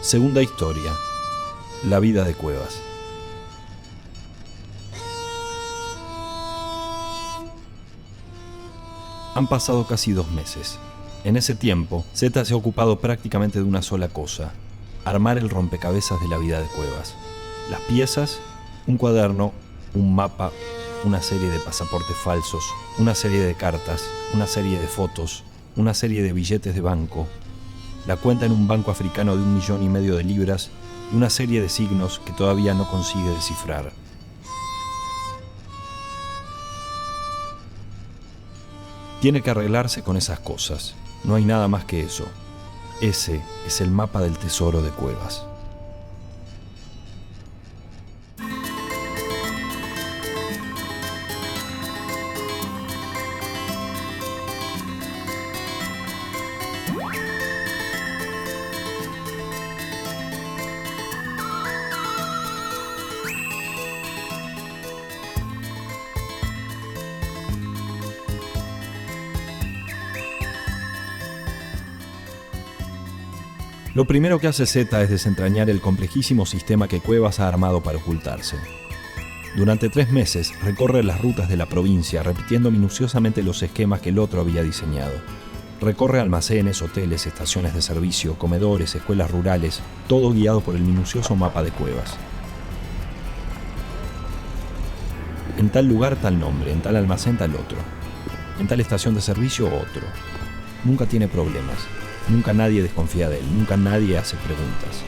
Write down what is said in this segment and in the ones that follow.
Segunda historia. La vida de Cuevas. Han pasado casi 2 meses. En ese tiempo, Z se ha ocupado prácticamente de una sola cosa: armar el rompecabezas de la vida de Cuevas. Las piezas: un cuaderno, un mapa, una serie de pasaportes falsos, una serie de cartas, una serie de fotos, una serie de billetes de banco, la cuenta en un banco africano de 1,5 millones de libras y una serie de signos que todavía no consigue descifrar. Tiene que arreglarse con esas cosas. No hay nada más que eso. Ese es el mapa del tesoro de Cuevas. Lo primero que hace Z es desentrañar el complejísimo sistema que Cuevas ha armado para ocultarse. Durante 3 meses recorre las rutas de la provincia repitiendo minuciosamente los esquemas que el otro había diseñado. Recorre almacenes, hoteles, estaciones de servicio, comedores, escuelas rurales, todo guiado por el minucioso mapa de Cuevas. En tal lugar tal nombre, en tal almacén tal otro, en tal estación de servicio otro. Nunca tiene problemas. Nunca nadie desconfía de él, nunca nadie hace preguntas.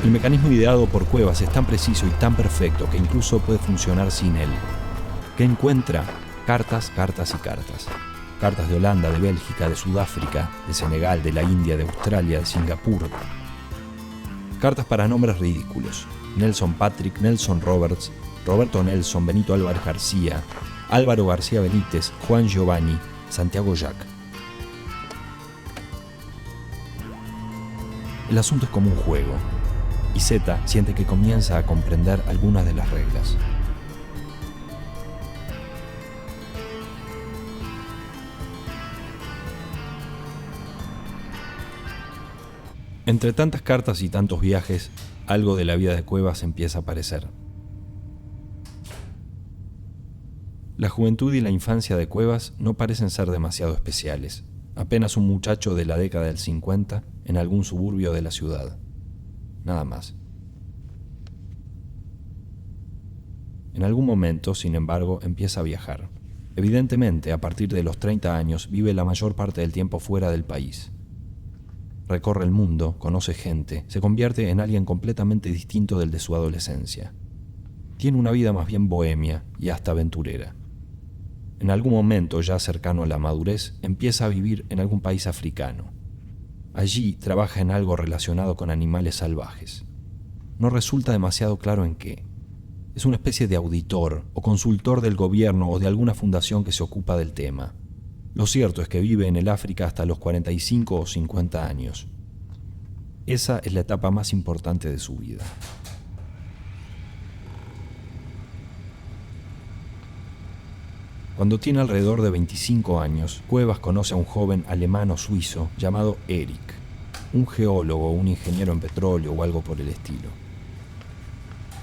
El mecanismo ideado por Cuevas es tan preciso y tan perfecto que incluso puede funcionar sin él. ¿Qué encuentra? Cartas, cartas y cartas. Cartas de Holanda, de Bélgica, de Sudáfrica, de Senegal, de la India, de Australia, de Singapur. Cartas para nombres ridículos: Nelson Patrick, Nelson Roberts, Roberto Nelson, Benito Álvarez García, Álvaro García Benítez, Juan Giovanni, Santiago Jack. El asunto es como un juego, y Z siente que comienza a comprender algunas de las reglas. Entre tantas cartas y tantos viajes, algo de la vida de Cuevas empieza a aparecer. La juventud y la infancia de Cuevas no parecen ser demasiado especiales. Apenas un muchacho de la década del 50 en algún suburbio de la ciudad. Nada más. En algún momento, sin embargo, empieza a viajar. Evidentemente, a partir de los 30 años, vive la mayor parte del tiempo fuera del país. Recorre el mundo, conoce gente, se convierte en alguien completamente distinto del de su adolescencia. Tiene una vida más bien bohemia y hasta aventurera. En algún momento, ya cercano a la madurez, empieza a vivir en algún país africano. Allí trabaja en algo relacionado con animales salvajes. No resulta demasiado claro en qué. Es una especie de auditor o consultor del gobierno o de alguna fundación que se ocupa del tema. Lo cierto es que vive en el África hasta los 45 o 50 años. Esa es la etapa más importante de su vida. Cuando tiene alrededor de 25 años, Cuevas conoce a un joven alemán o suizo llamado Eric, un geólogo o un ingeniero en petróleo o algo por el estilo.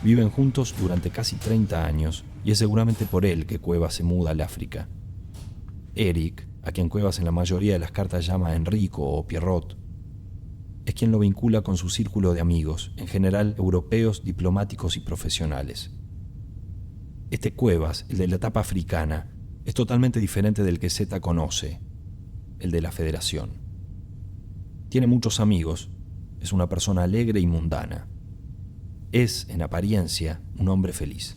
Viven juntos durante casi 30 años y es seguramente por él que Cuevas se muda al África. Eric, a quien Cuevas en la mayoría de las cartas llama Enrico o Pierrot, es quien lo vincula con su círculo de amigos, en general europeos, diplomáticos y profesionales. Este Cuevas, el de la etapa africana, es totalmente diferente del que Z conoce, el de la Federación. Tiene muchos amigos, es una persona alegre y mundana. Es, en apariencia, un hombre feliz.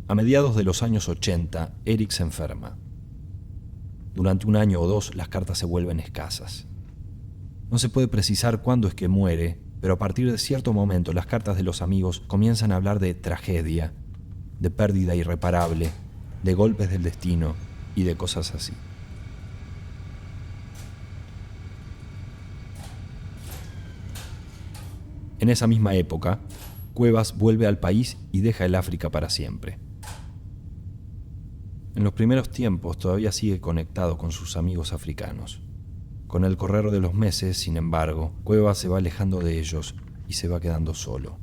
A mediados de los años 80, Eric se enferma. Durante 1 año o 2, las cartas se vuelven escasas. No se puede precisar cuándo es que muere, pero a partir de cierto momento las cartas de los amigos comienzan a hablar de tragedia, de pérdida irreparable, de golpes del destino y de cosas así. En esa misma época, Cuevas vuelve al país y deja el África para siempre. En los primeros tiempos todavía sigue conectado con sus amigos africanos. Con el correr de los meses, sin embargo, Cuevas se va alejando de ellos y se va quedando solo.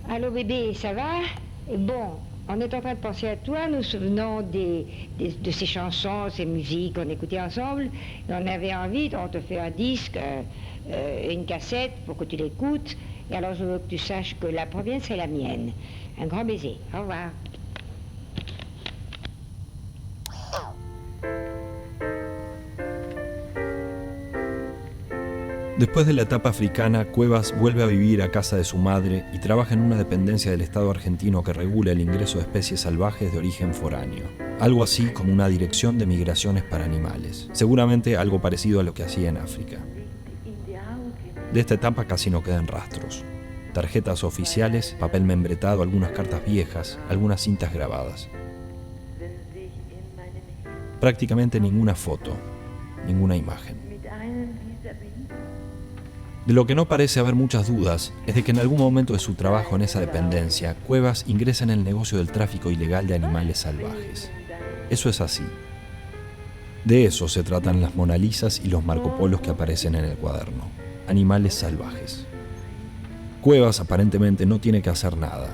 Allô bébé, ça va? Bon, on est en train de penser à toi, nous nous souvenons de ces chansons, ces musiques qu'on écoutait ensemble. Et on avait envie, on te fait un disque, une cassette pour que tu l'écoutes. Et alors je veux que tu saches que la première c'est la mienne. Un grand baiser, au revoir. Después de la etapa africana, Cuevas vuelve a vivir a casa de su madre y trabaja en una dependencia del Estado argentino que regula el ingreso de especies salvajes de origen foráneo. Algo así como una dirección de migraciones para animales. Seguramente algo parecido a lo que hacía en África. De esta etapa casi no quedan rastros. Tarjetas oficiales, papel membretado, algunas cartas viejas, algunas cintas grabadas. Prácticamente ninguna foto, ninguna imagen. De lo que no parece haber muchas dudas es de que en algún momento de su trabajo en esa dependencia, Cuevas ingresa en el negocio del tráfico ilegal de animales salvajes. Eso es así. De eso se tratan las Mona Lisas y los Marco Polos que aparecen en el cuaderno. Animales salvajes. Cuevas aparentemente no tiene que hacer nada.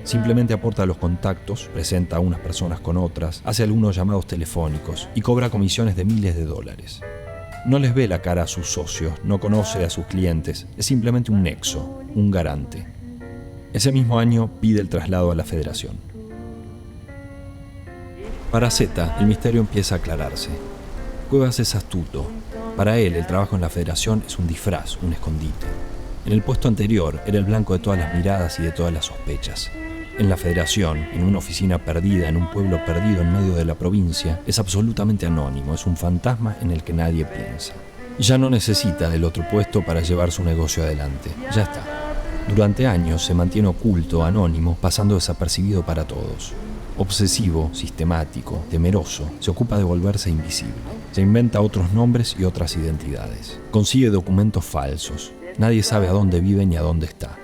Simplemente aporta los contactos, presenta a unas personas con otras, hace algunos llamados telefónicos y cobra comisiones de miles de dólares. No les ve la cara a sus socios, no conoce a sus clientes, es simplemente un nexo, un garante. Ese mismo año pide el traslado a la Federación. Para Zeta, el misterio empieza a aclararse. Cuevas es astuto. Para él, el trabajo en la Federación es un disfraz, un escondite. En el puesto anterior, era el blanco de todas las miradas y de todas las sospechas. En la Federación, en una oficina perdida, en un pueblo perdido en medio de la provincia, es absolutamente anónimo, es un fantasma en el que nadie piensa. Ya no necesita del otro puesto para llevar su negocio adelante. Ya está. Durante años se mantiene oculto, anónimo, pasando desapercibido para todos. Obsesivo, sistemático, temeroso, se ocupa de volverse invisible. Se inventa otros nombres y otras identidades. Consigue documentos falsos. Nadie sabe a dónde vive ni a dónde está.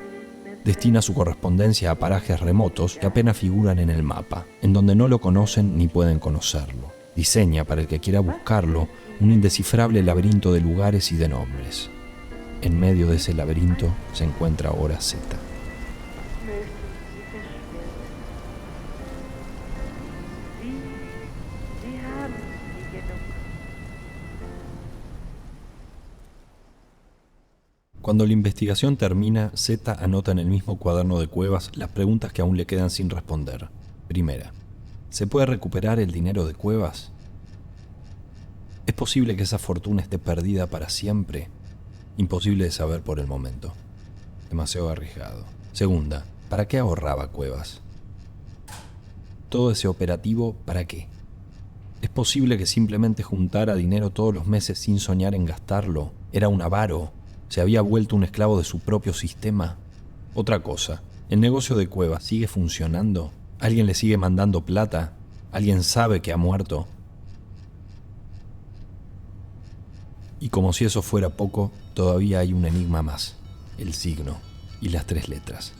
Destina su correspondencia a parajes remotos que apenas figuran en el mapa, en donde no lo conocen ni pueden conocerlo. Diseña, para el que quiera buscarlo, un indescifrable laberinto de lugares y de nombres. En medio de ese laberinto se encuentra ahora Zeta. Cuando la investigación termina, Zeta anota en el mismo cuaderno de Cuevas las preguntas que aún le quedan sin responder. Primera, ¿se puede recuperar el dinero de Cuevas? ¿Es posible que esa fortuna esté perdida para siempre? Imposible de saber por el momento. Demasiado arriesgado. Segunda, ¿para qué ahorraba Cuevas? Todo ese operativo, ¿para qué? ¿Es posible que simplemente juntara dinero todos los meses sin soñar en gastarlo? ¿Era un avaro? ¿Se había vuelto un esclavo de su propio sistema? Otra cosa, ¿el negocio de Cuevas sigue funcionando? ¿Alguien le sigue mandando plata? ¿Alguien sabe que ha muerto? Y como si eso fuera poco, todavía hay un enigma más, el signo y las 3 letras.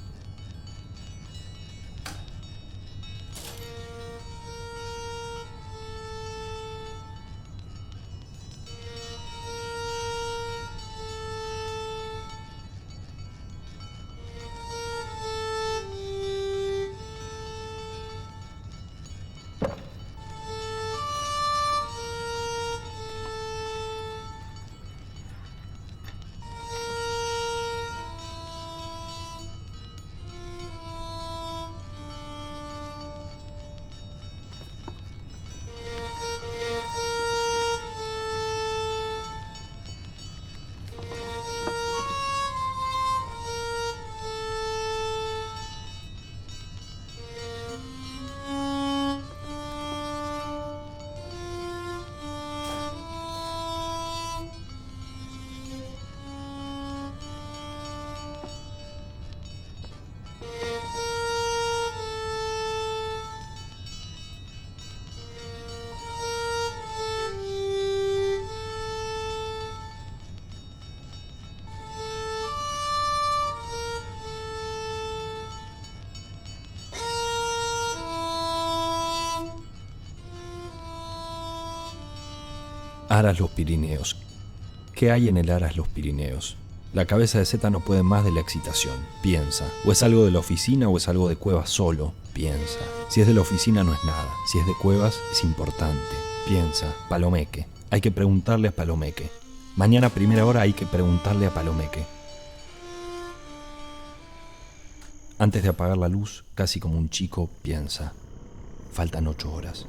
Aras Los Pirineos. ¿Qué hay en el Aras Los Pirineos? La cabeza de Zeta no puede más de la excitación. Piensa. O es algo de la oficina o es algo de Cuevas solo. Piensa. Si es de la oficina no es nada. Si es de Cuevas es importante. Piensa. Palomeque. Hay que preguntarle a Palomeque. Mañana a primera hora hay que preguntarle a Palomeque. Antes de apagar la luz, casi como un chico, piensa. Faltan 8 horas.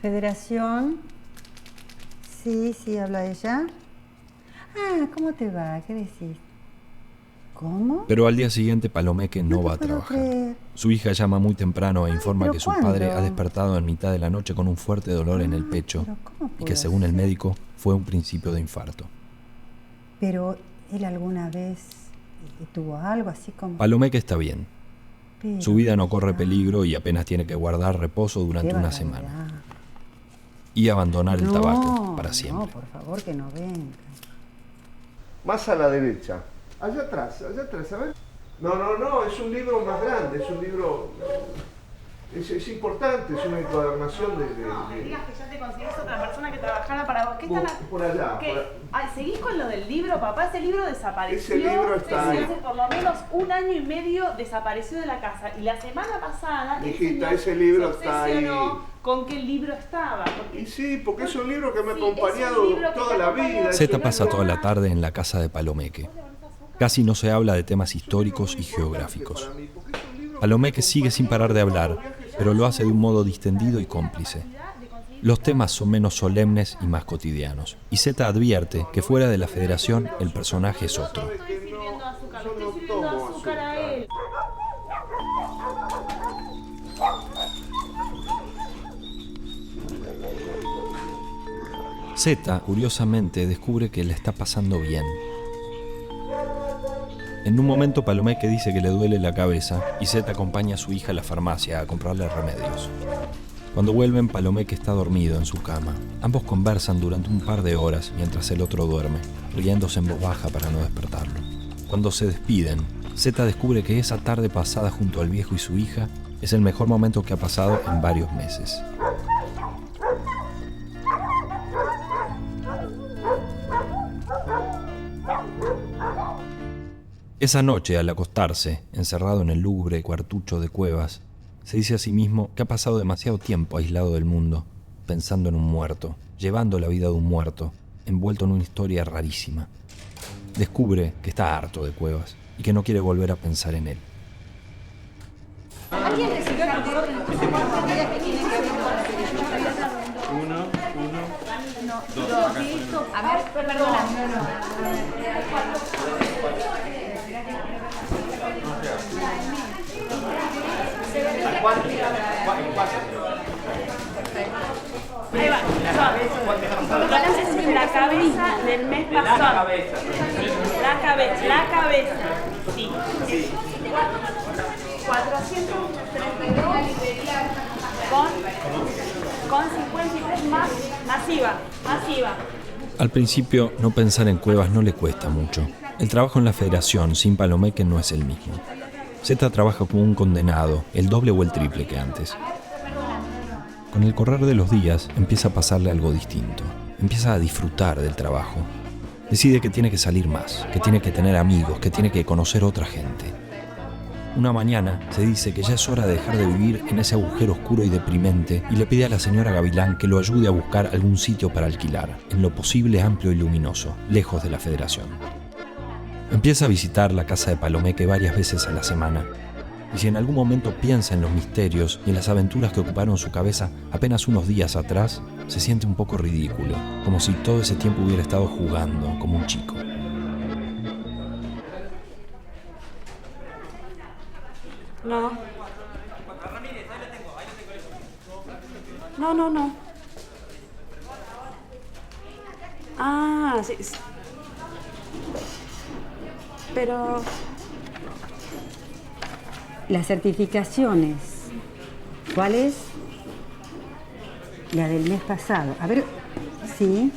Federación. Sí, habla ella. Ah, ¿cómo te va? ¿Qué decís? ¿Cómo? Pero al día siguiente Palomeque no va a trabajar. Creer. Su hija llama muy temprano e informa ¿pero que su cuándo? padre ha despertado en mitad de la noche con un fuerte dolor en el pecho ¿Pero cómo y que pudo según el ser? médico fue un principio de infarto. Pero él alguna vez tuvo algo así como... Palomeque está bien. Pero, Su vida no corre peligro y apenas tiene que guardar reposo durante qué una barbaridad. semana. Y abandonar el No, tabaco para siempre. No, por favor, que no venga. Más a la derecha. Allá atrás, a ver. No, es un libro más grande, es un libro... Es importante, es una encuadernación No, me digas que ya te consigues otra persona que trabajara para vos. ¿Qué están por allá. ¿Qué? Ay, ¿seguís con lo del libro, papá? Ese libro desapareció. Ese libro está ahí. Hace por lo menos 1 año y medio desapareció de la casa. Y la semana pasada el Hijita, señor ese libro se está ahí. obsesionó con que el libro estaba. Y sí, porque es un libro que me ha Sí, acompañado es un libro que toda te la acompaña. vida. Zeta pasa toda la tarde en la casa de Palomeque. Casi no se habla de temas históricos y geográficos. Palomeque sigue sin parar de hablar, pero lo hace de un modo distendido y cómplice. Los temas son menos solemnes y más cotidianos. Y Zeta advierte que fuera de la Federación el personaje es otro. Estoy sirviendo azúcar, Yo le no estoy sirviendo tomo azúcar a él. Zeta, curiosamente, descubre que le está pasando bien. En un momento Palomeque dice que le duele la cabeza y Zeta acompaña a su hija a la farmacia a comprarle remedios. Cuando vuelven, Palomeque está dormido en su cama. Ambos conversan durante un par de horas mientras el otro duerme, riéndose en voz baja para no despertarlo. Cuando se despiden, Zeta descubre que esa tarde pasada junto al viejo y su hija es el mejor momento que ha pasado en varios meses. Esa noche, al acostarse, encerrado en el lúgubre cuartucho de Cuevas, se dice a sí mismo que ha pasado demasiado tiempo aislado del mundo, pensando en un muerto, llevando la vida de un muerto, envuelto en una historia rarísima. Descubre que está harto de Cuevas y que no quiere volver a pensar en él. ¿Alguien recibió el reporte de los últimos días que tiene que ver con la federación? A ver, perdona. Ahí va, son la cabeza del mes pasado. La cabeza. Sí. 432 con 53 más masiva. Al principio, no pensar en Cuevas no le cuesta mucho. El trabajo en la Federación sin Palomeque no es el mismo. Zeta trabaja como un condenado, el doble o el triple que antes. Con el correr de los días, empieza a pasarle algo distinto. Empieza a disfrutar del trabajo. Decide que tiene que salir más, que tiene que tener amigos, que tiene que conocer otra gente. Una mañana se dice que ya es hora de dejar de vivir en ese agujero oscuro y deprimente y le pide a la señora Gavilán que lo ayude a buscar algún sitio para alquilar, en lo posible amplio y luminoso, lejos de la Federación. Empieza a visitar la casa de Palomeque varias veces a la semana. Y si en algún momento piensa en los misterios y en las aventuras que ocuparon su cabeza apenas unos días atrás, se siente un poco ridículo, como si todo ese tiempo hubiera estado jugando como un chico. No. No. Ah, sí. Pero... Las certificaciones. ¿Cuáles? La del mes pasado. A ver, sí.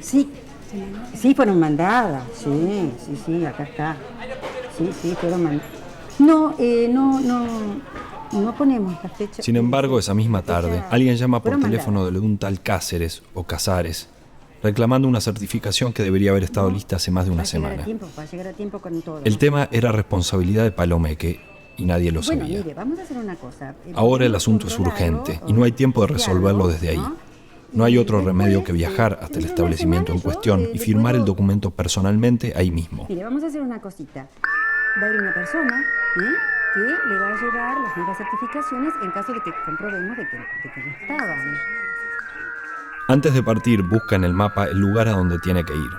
Sí, sí fueron mandadas. Sí, acá está. Sí, fueron mandadas. No ponemos la fecha. Sin embargo, esa misma tarde, alguien llama por fueron teléfono de un tal Cáceres o Casares, reclamando una certificación que debería haber estado lista hace más de una semana. Va a llegar a tiempo con todo. El tema era responsabilidad de Palomeque y nadie lo sabía. Bueno, mire, vamos a hacer una cosa. Ahora el asunto es urgente y no hay tiempo de resolverlo desde ahí. No hay otro remedio que viajar hasta el establecimiento en cuestión y firmar el documento personalmente ahí mismo. Mire, vamos a hacer una cosita. Va a ir una persona que le va a llevar las nuevas certificaciones en caso de que comprobemos de que no estaban. Antes de partir, busca en el mapa el lugar a donde tiene que ir.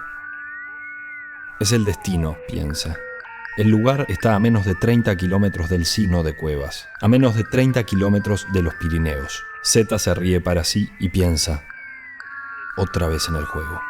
Es el destino, piensa. El lugar está a menos de 30 kilómetros del Sino de Cuevas, a menos de 30 kilómetros de los Pirineos. Zeta se ríe para sí y piensa, otra vez en el juego.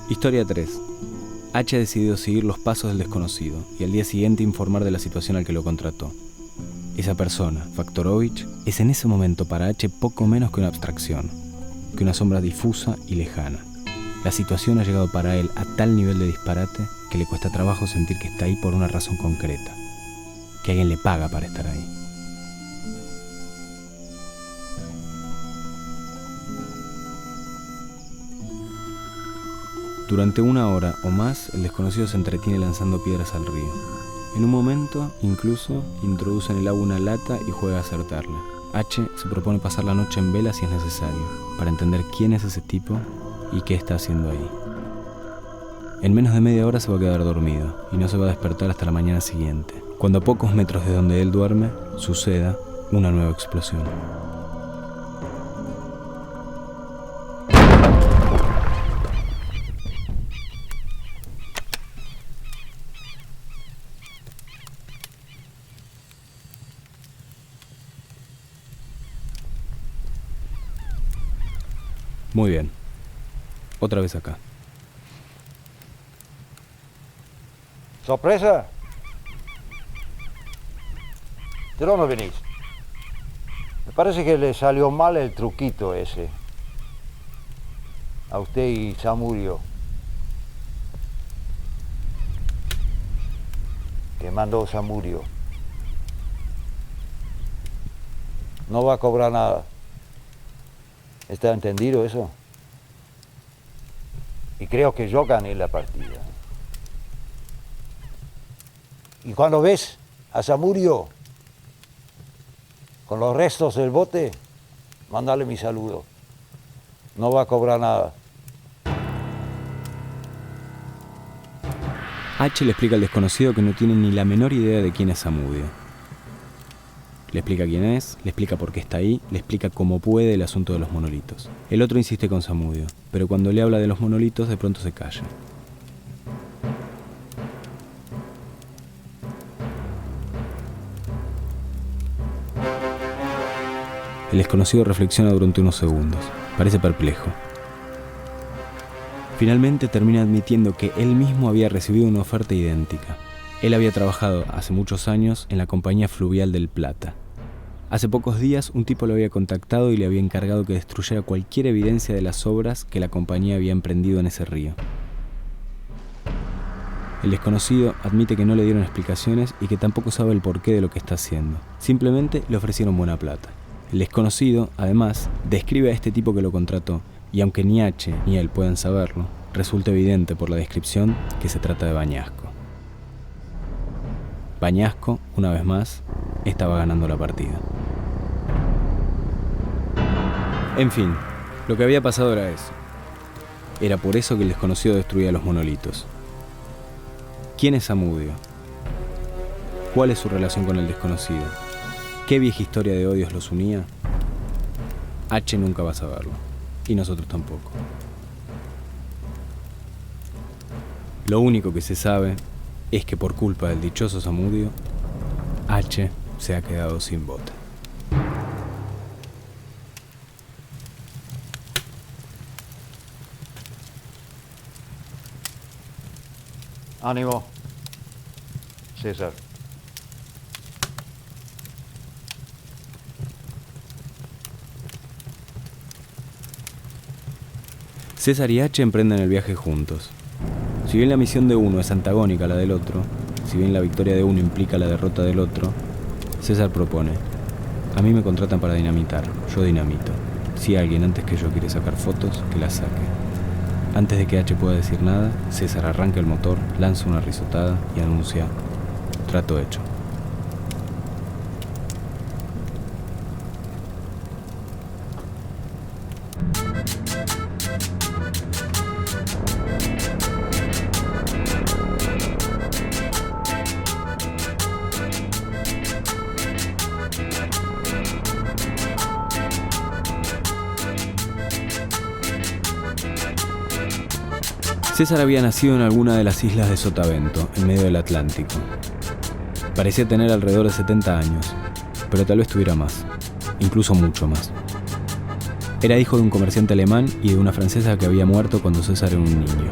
Historia 3. H ha decidido seguir los pasos del desconocido y al día siguiente informar de la situación al que lo contrató. Esa persona, Faktorovich, es en ese momento para H poco menos que una abstracción, que una sombra difusa y lejana. La situación ha llegado para él a tal nivel de disparate que le cuesta trabajo sentir que está ahí por una razón concreta, que alguien le paga para estar ahí. Durante 1 hora o más, el desconocido se entretiene lanzando piedras al río. En un momento, incluso, introduce en el agua una lata y juega a acertarla. H se propone pasar la noche en vela si es necesario, para entender quién es ese tipo y qué está haciendo ahí. En menos de media hora se va a quedar dormido y no se va a despertar hasta la mañana siguiente, cuando a pocos metros de donde él duerme, suceda una nueva explosión. Muy bien. Otra vez acá. ¿Sorpresa? ¿De dónde venís? Me parece que le salió mal el truquito ese. A usted y Samurio. Que mandó Samurio. No va a cobrar nada. ¿Está entendido eso? Y creo que yo gané la partida. Y cuando ves a Samurio con los restos del bote, mándale mi saludo. No va a cobrar nada. H le explica al desconocido que no tiene ni la menor idea de quién es Samudio. Le explica quién es, le explica por qué está ahí, le explica cómo puede el asunto de los monolitos. El otro insiste con Samudio, pero cuando le habla de los monolitos de pronto se calla. El desconocido reflexiona durante unos segundos. Parece perplejo. Finalmente termina admitiendo que él mismo había recibido una oferta idéntica. Él había trabajado hace muchos años en la Compañía Fluvial del Plata. Hace pocos días un tipo lo había contactado y le había encargado que destruyera cualquier evidencia de las obras que la compañía había emprendido en ese río. El desconocido admite que no le dieron explicaciones y que tampoco sabe el porqué de lo que está haciendo. Simplemente le ofrecieron buena plata. El desconocido, además, describe a este tipo que lo contrató, y aunque ni H ni él puedan saberlo, resulta evidente por la descripción que se trata de Bañasco. Bañasco, una vez más, estaba ganando la partida. En fin, lo que había pasado era eso. Era por eso que el desconocido destruía los monolitos. ¿Quién es Zamudio? ¿Cuál es su relación con el desconocido? ¿Qué vieja historia de odios los unía? H nunca va a saberlo, y nosotros tampoco. Lo único que se sabe es que por culpa del dichoso Zamudio, H se ha quedado sin bote. Ánimo, César. César y H emprenden el viaje juntos. Si bien la misión de uno es antagónica a la del otro, si bien la victoria de uno implica la derrota del otro, César propone: a mí me contratan para dinamitar, yo dinamito. Si alguien antes que yo quiere sacar fotos, que las saque. Antes de que H pueda decir nada, César arranca el motor, lanza una risotada y anuncia: trato hecho. César había nacido en alguna de las islas de Sotavento, en medio del Atlántico. Parecía tener alrededor de 70 años, pero tal vez tuviera más, incluso mucho más. Era hijo de un comerciante alemán y de una francesa que había muerto cuando César era un niño.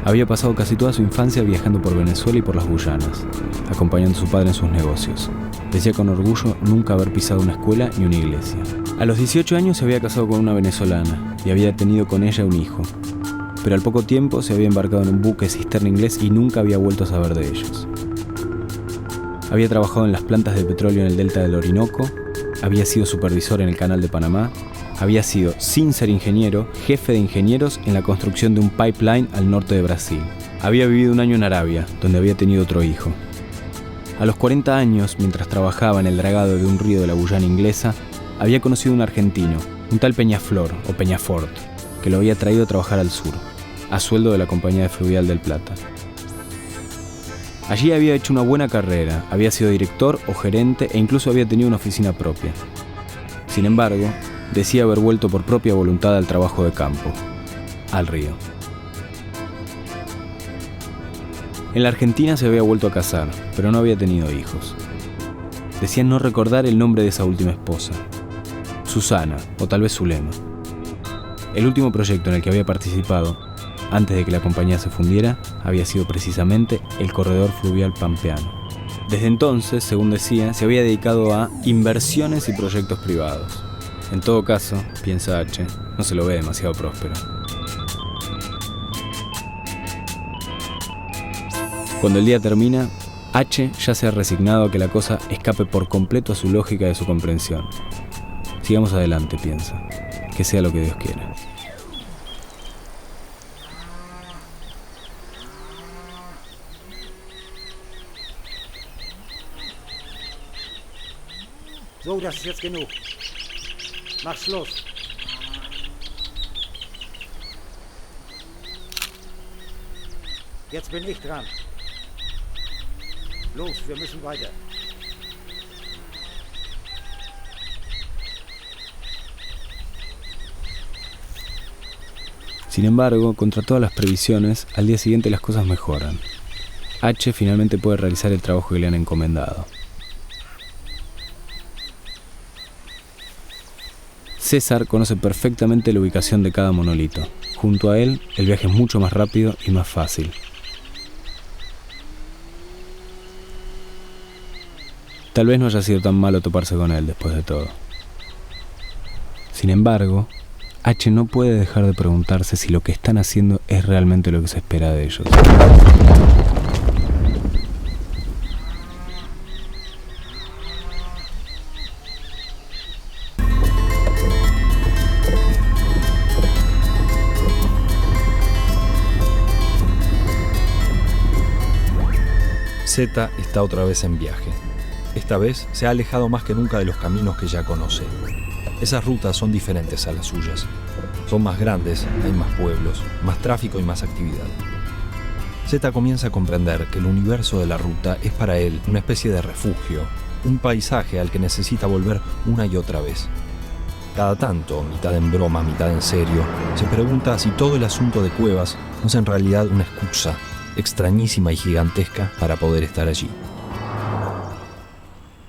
Había pasado casi toda su infancia viajando por Venezuela y por las Guyanas, acompañando a su padre en sus negocios. Decía con orgullo nunca haber pisado una escuela ni una iglesia. A los 18 años se había casado con una venezolana y había tenido con ella un hijo. Pero al poco tiempo se había embarcado en un buque cisterna inglés y nunca había vuelto a saber de ellos. Había trabajado en las plantas de petróleo en el delta del Orinoco, había sido supervisor en el canal de Panamá, había sido, sin ser ingeniero, jefe de ingenieros en la construcción de un pipeline al norte de Brasil. Había vivido un año en Arabia, donde había tenido otro hijo. A los 40 años, mientras trabajaba en el dragado de un río de la Guyana inglesa, había conocido a un argentino, un tal Peñaflor o Peñafort, que lo había traído a trabajar al sur, a sueldo de la Compañía de Fluvial del Plata. Allí había hecho una buena carrera, había sido director o gerente e incluso había tenido una oficina propia. Sin embargo, decía haber vuelto por propia voluntad al trabajo de campo, al río. En la Argentina se había vuelto a casar, pero no había tenido hijos. Decía no recordar el nombre de esa última esposa, Susana o tal vez Zulema. El último proyecto en el que había participado, antes de que la compañía se fundiera, había sido precisamente el corredor fluvial pampeano. Desde entonces, según decía, se había dedicado a inversiones y proyectos privados. En todo caso, piensa H, no se lo ve demasiado próspero. Cuando el día termina, H ya se ha resignado a que la cosa escape por completo a su lógica y a su comprensión. Sigamos adelante, piensa. Que sea lo que Dios quiera. So, das ist jetzt genug. Mach Schluss. Jetzt bin ich dran. Los, wir müssen weiter. Sin embargo, contra todas las previsiones, al día siguiente las cosas mejoran. H finalmente puede realizar el trabajo que le han encomendado. César conoce perfectamente la ubicación de cada monolito. Junto a él, el viaje es mucho más rápido y más fácil. Tal vez no haya sido tan malo toparse con él después de todo. Sin embargo, H no puede dejar de preguntarse si lo que están haciendo es realmente lo que se espera de ellos. Z está otra vez en viaje. Esta vez se ha alejado más que nunca de los caminos que ya conoce. Esas rutas son diferentes a las suyas. Son más grandes, hay más pueblos, más tráfico y más actividad. Zeta comienza a comprender que el universo de la ruta es para él una especie de refugio, un paisaje al que necesita volver una y otra vez. Cada tanto, mitad en broma, mitad en serio, se pregunta si todo el asunto de Cuevas no es en realidad una excusa extrañísima y gigantesca para poder estar allí.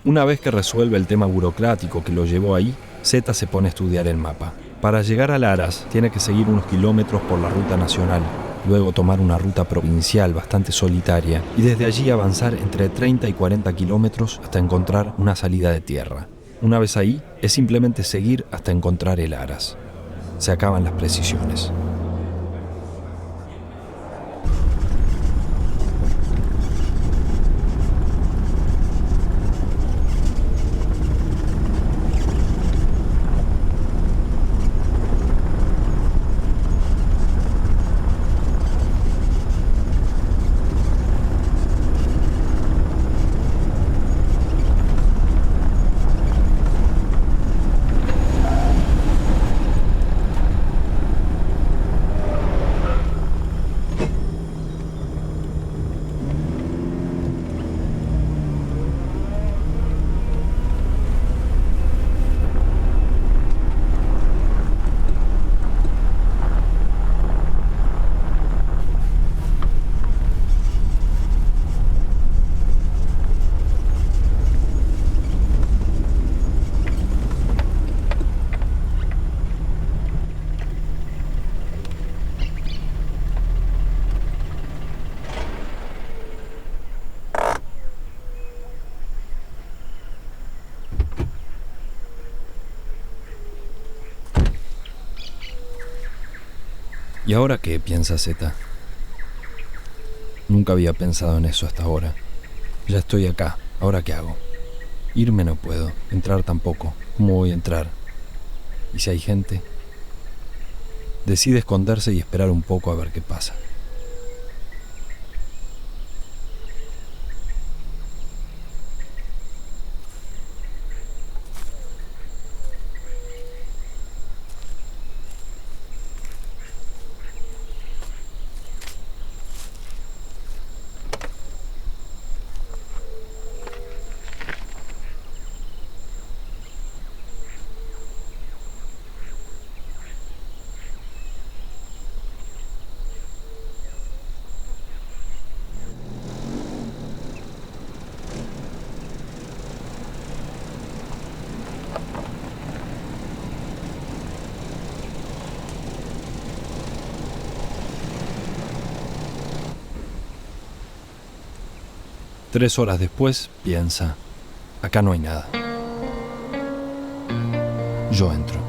Una vez que resuelve el tema burocrático que lo llevó ahí, Zeta se pone a estudiar el mapa. Para llegar al Aras tiene que seguir unos kilómetros por la ruta nacional, luego tomar una ruta provincial bastante solitaria y desde allí avanzar entre 30 y 40 kilómetros hasta encontrar una salida de tierra. Una vez ahí, es simplemente seguir hasta encontrar el Aras. Se acaban las precisiones. ¿Y ahora qué? Piensa Zeta. Nunca había pensado en eso hasta ahora. Ya estoy acá, ¿ahora qué hago? Irme no puedo, entrar tampoco. ¿Cómo voy a entrar? ¿Y si hay gente? Decide esconderse y esperar un poco a ver qué pasa. Tres horas después, piensa, acá no hay nada. Yo entro.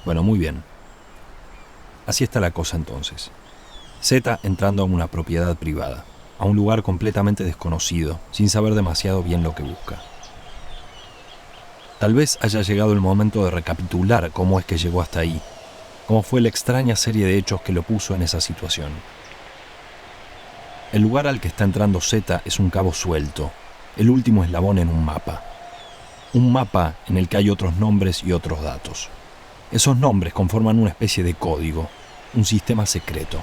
Bueno, muy bien. Así está la cosa entonces. Zeta entrando a una propiedad privada, a un lugar completamente desconocido, sin saber demasiado bien lo que busca. Tal vez haya llegado el momento de recapitular cómo es que llegó hasta ahí, cómo fue la extraña serie de hechos que lo puso en esa situación. El lugar al que está entrando Zeta es un cabo suelto, el último eslabón en un mapa. Un mapa en el que hay otros nombres y otros datos. Esos nombres conforman una especie de código, un sistema secreto.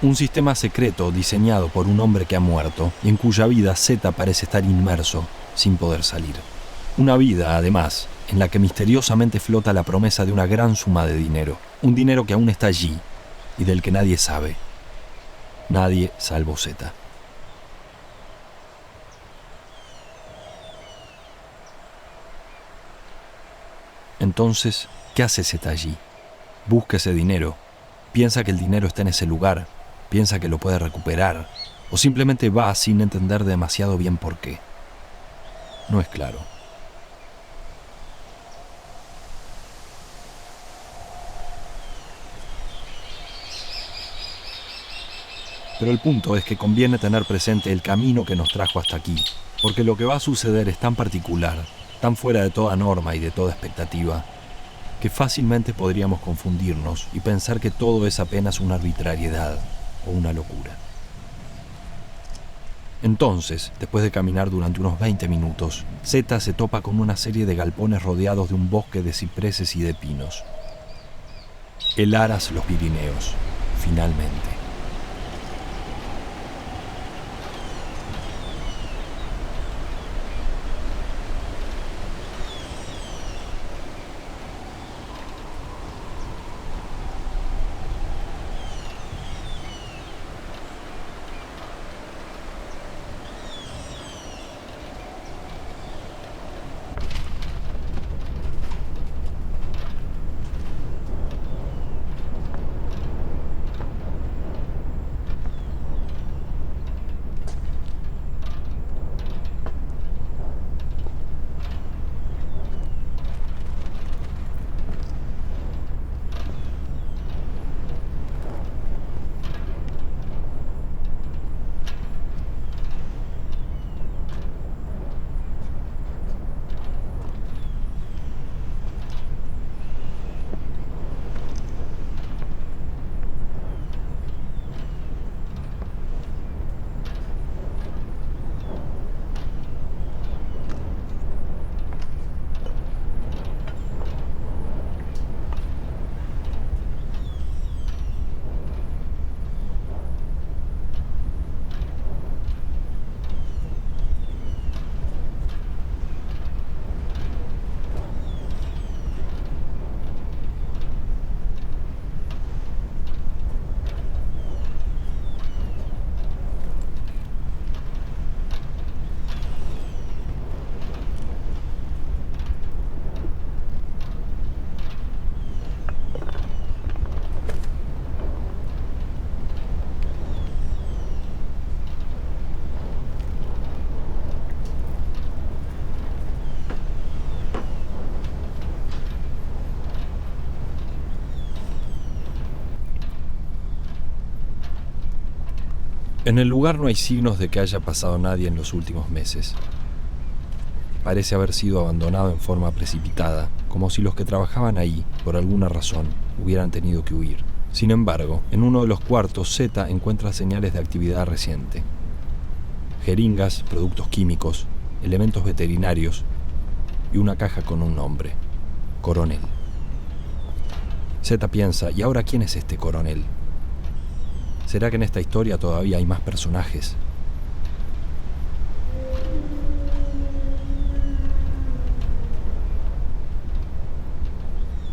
Un sistema secreto diseñado por un hombre que ha muerto y en cuya vida Zeta parece estar inmerso sin poder salir. Una vida, además, en la que misteriosamente flota la promesa de una gran suma de dinero. Un dinero que aún está allí y del que nadie sabe. Nadie salvo Zeta. Entonces, ¿qué hace Zeta allí? Busca ese dinero. Piensa que el dinero está en ese lugar. Piensa que lo puede recuperar. O simplemente va sin entender demasiado bien por qué. No es claro. Pero el punto es que conviene tener presente el camino que nos trajo hasta aquí, porque lo que va a suceder es tan particular, tan fuera de toda norma y de toda expectativa, que fácilmente podríamos confundirnos y pensar que todo es apenas una arbitrariedad o una locura. Entonces, después de caminar durante unos 20 minutos, Zeta se topa con una serie de galpones rodeados de un bosque de cipreses y de pinos. El Aras los Pirineos, finalmente. En el lugar no hay signos de que haya pasado nadie en los últimos meses. Parece haber sido abandonado en forma precipitada, como si los que trabajaban ahí, por alguna razón, hubieran tenido que huir. Sin embargo, en uno de los cuartos, Zeta encuentra señales de actividad reciente. Jeringas, productos químicos, elementos veterinarios y una caja con un nombre: Coronel. Zeta piensa, ¿y ahora quién es este Coronel? ¿Será que en esta historia todavía hay más personajes?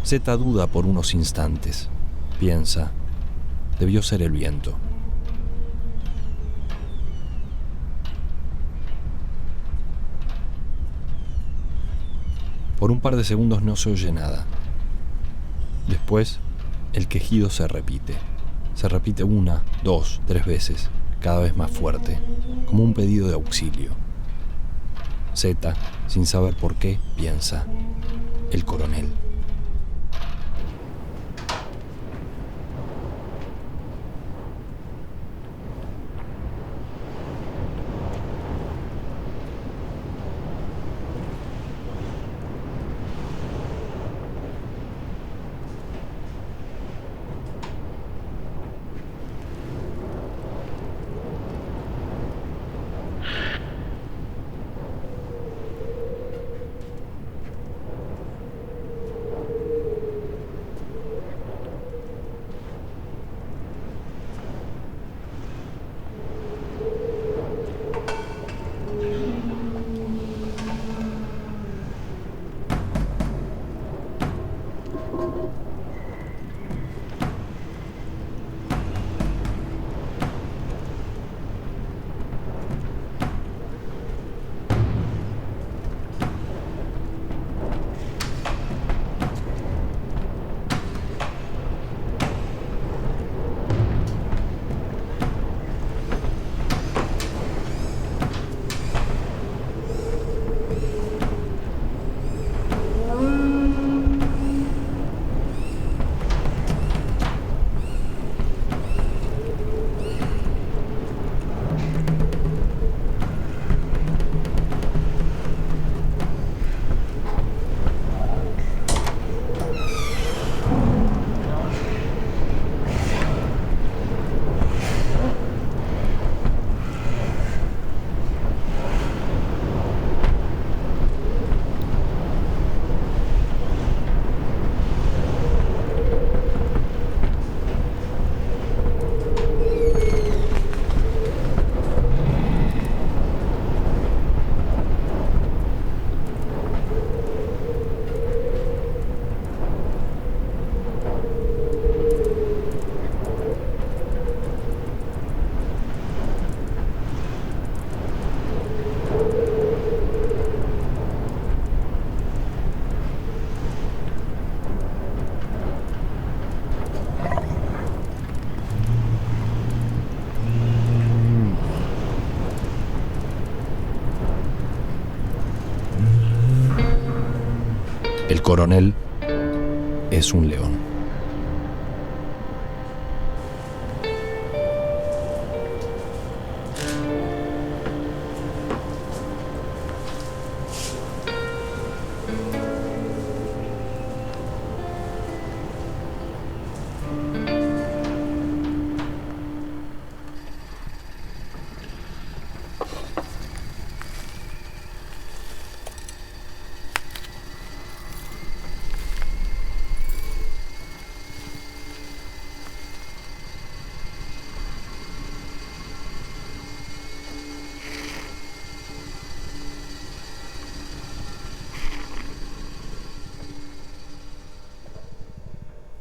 Zeta duda por unos instantes. Piensa, debió ser el viento. Por un par de segundos no se oye nada. Después, el quejido se repite. Se repite 1, 2, 3 veces, cada vez más fuerte, como un pedido de auxilio. Zeta, sin saber por qué, piensa: el coronel. El coronel es un león.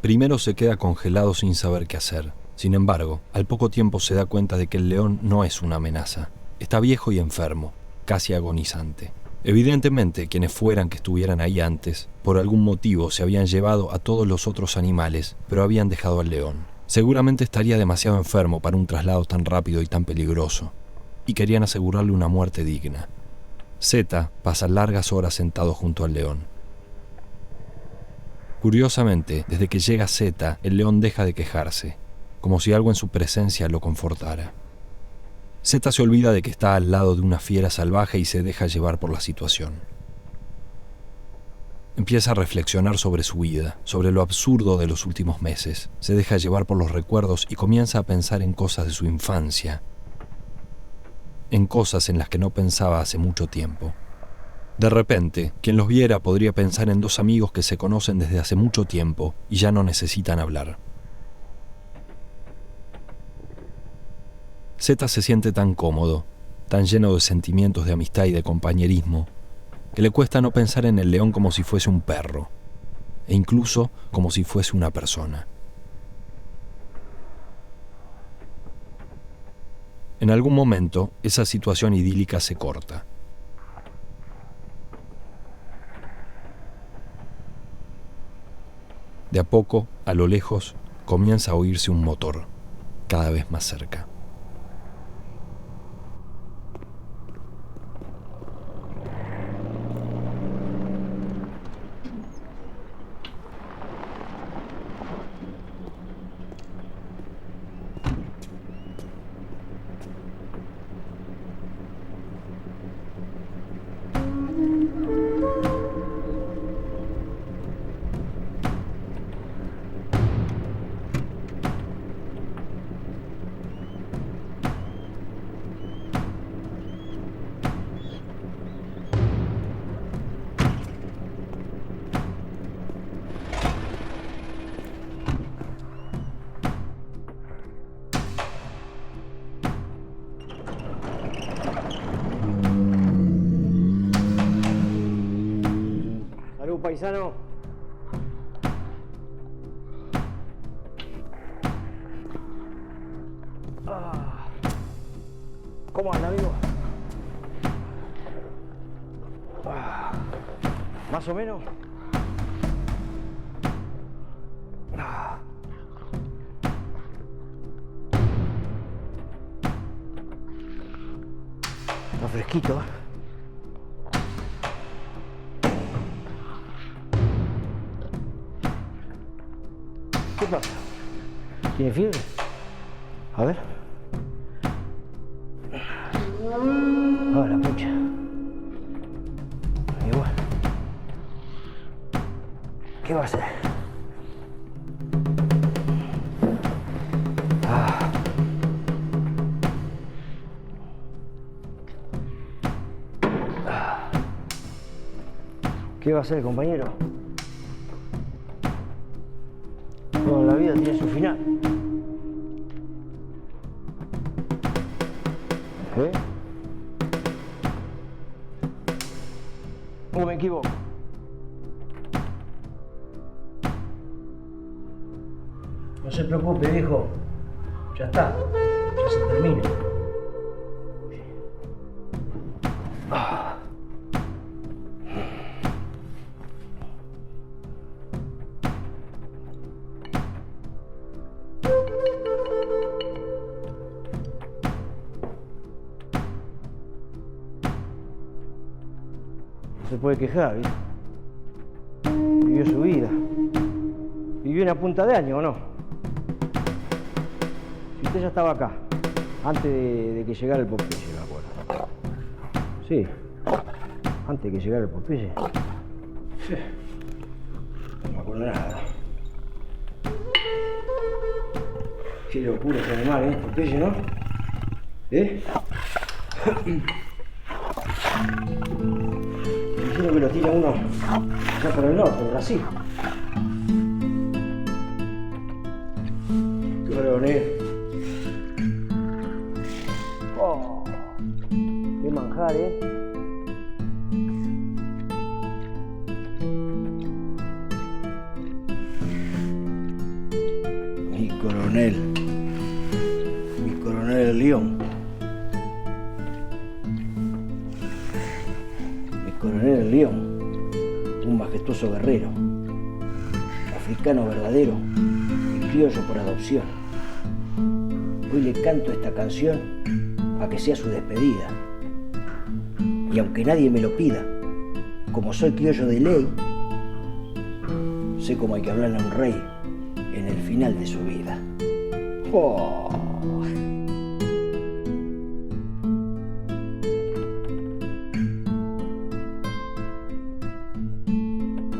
Primero se queda congelado sin saber qué hacer. Sin embargo, al poco tiempo se da cuenta de que el león no es una amenaza. Está viejo y enfermo, casi agonizante. Evidentemente, quienes fueran que estuvieran ahí antes, por algún motivo se habían llevado a todos los otros animales, pero habían dejado al león. Seguramente estaría demasiado enfermo para un traslado tan rápido y tan peligroso, y querían asegurarle una muerte digna. Zeta pasa largas horas sentado junto al león. Curiosamente, desde que llega Zeta, el león deja de quejarse, como si algo en su presencia lo confortara. Zeta se olvida de que está al lado de una fiera salvaje y se deja llevar por la situación. Empieza a reflexionar sobre su vida, sobre lo absurdo de los últimos meses. Se deja llevar por los recuerdos y comienza a pensar en cosas de su infancia, en cosas en las que no pensaba hace mucho tiempo. De repente, quien los viera podría pensar en dos amigos que se conocen desde hace mucho tiempo y ya no necesitan hablar. Zeta se siente tan cómodo, tan lleno de sentimientos de amistad y de compañerismo, que le cuesta no pensar en el león como si fuese un perro, e incluso como si fuese una persona. En algún momento, esa situación idílica se corta. De a poco, a lo lejos, comienza a oírse un motor, cada vez más cerca. Paisano. ¿Cómo anda, amigo? ¿Más o menos? Está fresquito, ¿eh? ¿Qué pasa? ¿Tiene fiebre? A ver. Ah, la pucha. Igual. ¿Qué va a hacer? ¿Qué va a hacer, compañero? Toda la vida tiene su final. ¿Eh? ¿O me equivoco? No se preocupe, viejo. Ya está. Ya se termina. Se puede quejar, ¿viste? Vivió su vida. Vivió una punta de año, ¿o no? Si usted ya estaba acá, antes de que llegara el Popeye, me acuerdo. Sí, antes de que llegara el Popeye. Sí. No me acuerdo nada. Qué locura ese animal, Popeye, ¿no? Me dijeron que lo tira uno allá por el norte, en Brasil. Qué coronel. Oh, qué manjar, Mi coronel del León. Mi coronel del León, un majestuoso guerrero, africano verdadero y criollo por adopción. Hoy le canto esta canción para que sea su despedida. Y aunque nadie me lo pida, como soy criollo de ley, sé cómo hay que hablarle a un rey en el final de su vida. Oh.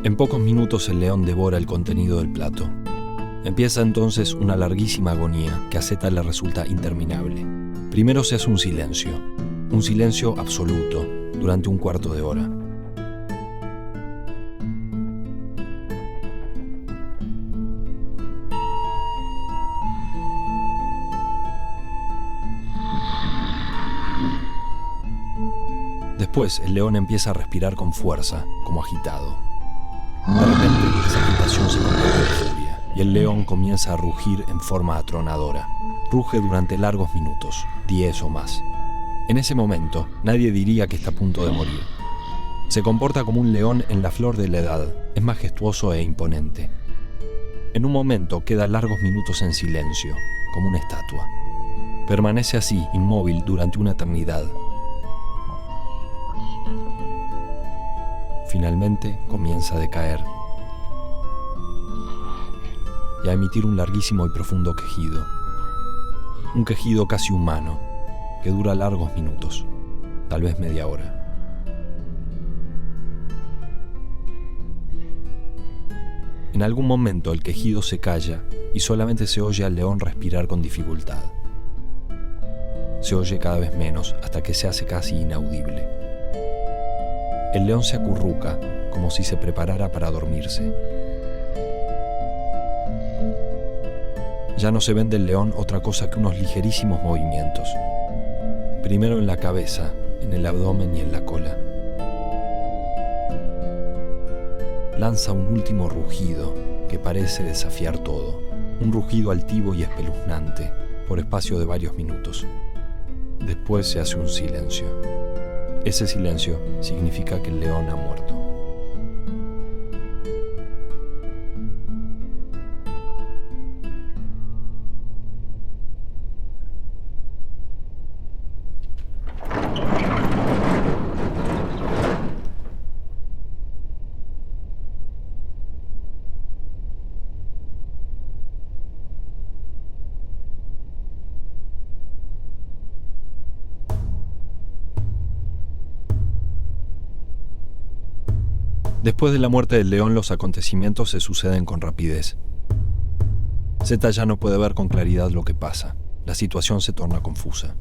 En pocos minutos el león devora el contenido del plato. Empieza entonces una larguísima agonía que a Zeta le resulta interminable. Primero se hace un silencio absoluto durante un cuarto de hora. Después el león empieza a respirar con fuerza, como agitado. De repente, esa agitación se convierte en furia y el león comienza a rugir en forma atronadora. Ruge durante largos minutos, 10 o más. En ese momento, nadie diría que está a punto de morir. Se comporta como un león en la flor de la edad, es majestuoso e imponente. En un momento queda largos minutos en silencio, como una estatua. Permanece así, inmóvil, durante una eternidad. Finalmente comienza a decaer y a emitir un larguísimo y profundo quejido. Un quejido casi humano que dura largos minutos, tal vez media hora. En algún momento el quejido se calla y solamente se oye al león respirar con dificultad. Se oye cada vez menos hasta que se hace casi inaudible. El león se acurruca como si se preparara para dormirse. Ya no se ven del león otra cosa que unos ligerísimos movimientos. Primero en la cabeza, en el abdomen y en la cola. Lanza un último rugido que parece desafiar todo. Un rugido altivo y espeluznante por espacio de varios minutos. Después se hace un silencio. Ese silencio significa que el león ha muerto. Después de la muerte del león, los acontecimientos se suceden con rapidez. Zeta ya no puede ver con claridad lo que pasa. La situación se torna confusa.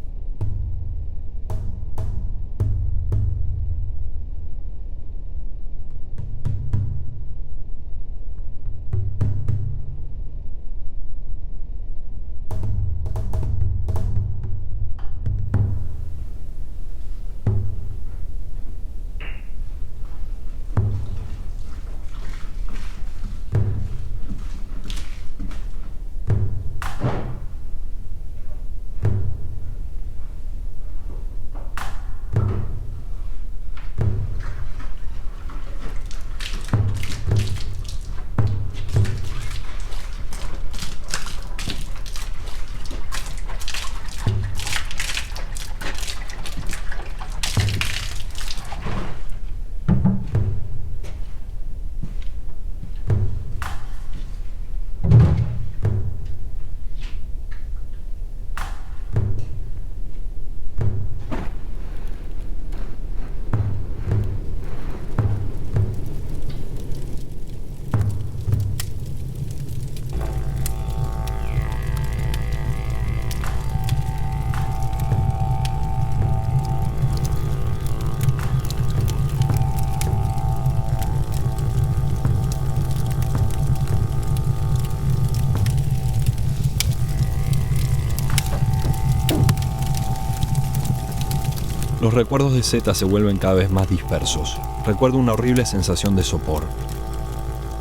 Los recuerdos de Z se vuelven cada vez más dispersos. Recuerda una horrible sensación de sopor.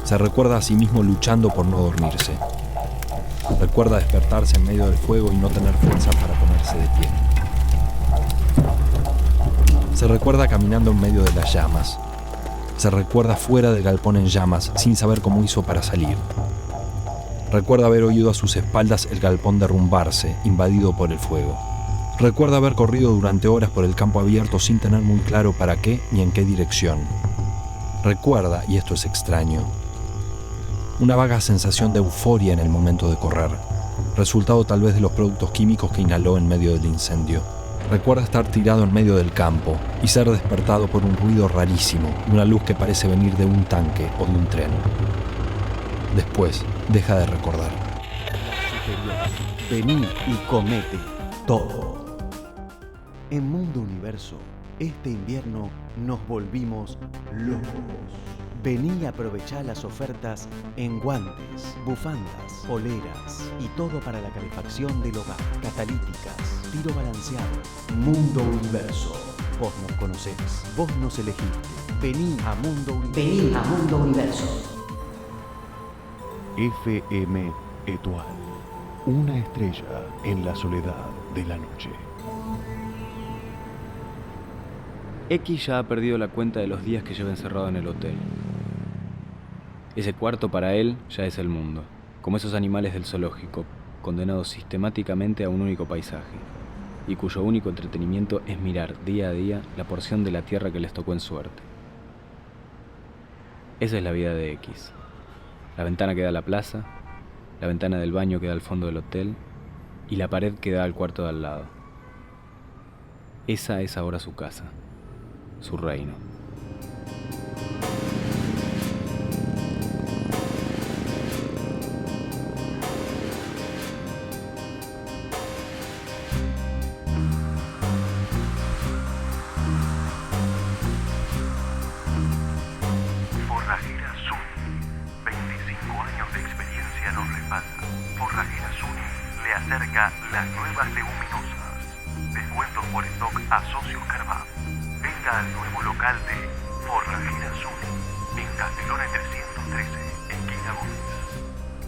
Se recuerda a sí mismo luchando por no dormirse. Recuerda despertarse en medio del fuego y no tener fuerza para ponerse de pie. Se recuerda caminando en medio de las llamas. Se recuerda fuera del galpón en llamas, sin saber cómo hizo para salir. Recuerda haber oído a sus espaldas el galpón derrumbarse, invadido por el fuego. Recuerda haber corrido durante horas por el campo abierto sin tener muy claro para qué ni en qué dirección. Recuerda, y esto es extraño, una vaga sensación de euforia en el momento de correr, resultado tal vez de los productos químicos que inhaló en medio del incendio. Recuerda estar tirado en medio del campo y ser despertado por un ruido rarísimo, una luz que parece venir de un tanque o de un tren. Después, deja de recordar. Vení y comete todo. En Mundo Universo, este invierno nos volvimos locos. Vení y aprovechá las ofertas en guantes, bufandas, poleras y todo para la calefacción del hogar. Catalíticas, tiro balanceado. Mundo Universo. Vos nos conocés, vos nos elegiste. Vení a Mundo Universo. Vení a Mundo Universo. FM Etoile. Una estrella en la soledad de la noche. X ya ha perdido la cuenta de los días que lleva encerrado en el hotel. Ese cuarto para él ya es el mundo, como esos animales del zoológico, condenados sistemáticamente a un único paisaje, y cuyo único entretenimiento es mirar día a día la porción de la tierra que les tocó en suerte. Esa es la vida de X. La ventana que da a la plaza, la ventana del baño que da al fondo del hotel, y la pared que da al cuarto de al lado. Esa es ahora su casa, su reino. Forrajera Zuni, 25 años de experiencia nos respalda. Forrajera Zuni le acerca las nuevas leguminosas. Descuentos por stock a socios Carvajal. Venga al nuevo local de Forrajera Zuni, en Castelones 313, esquina Gómez.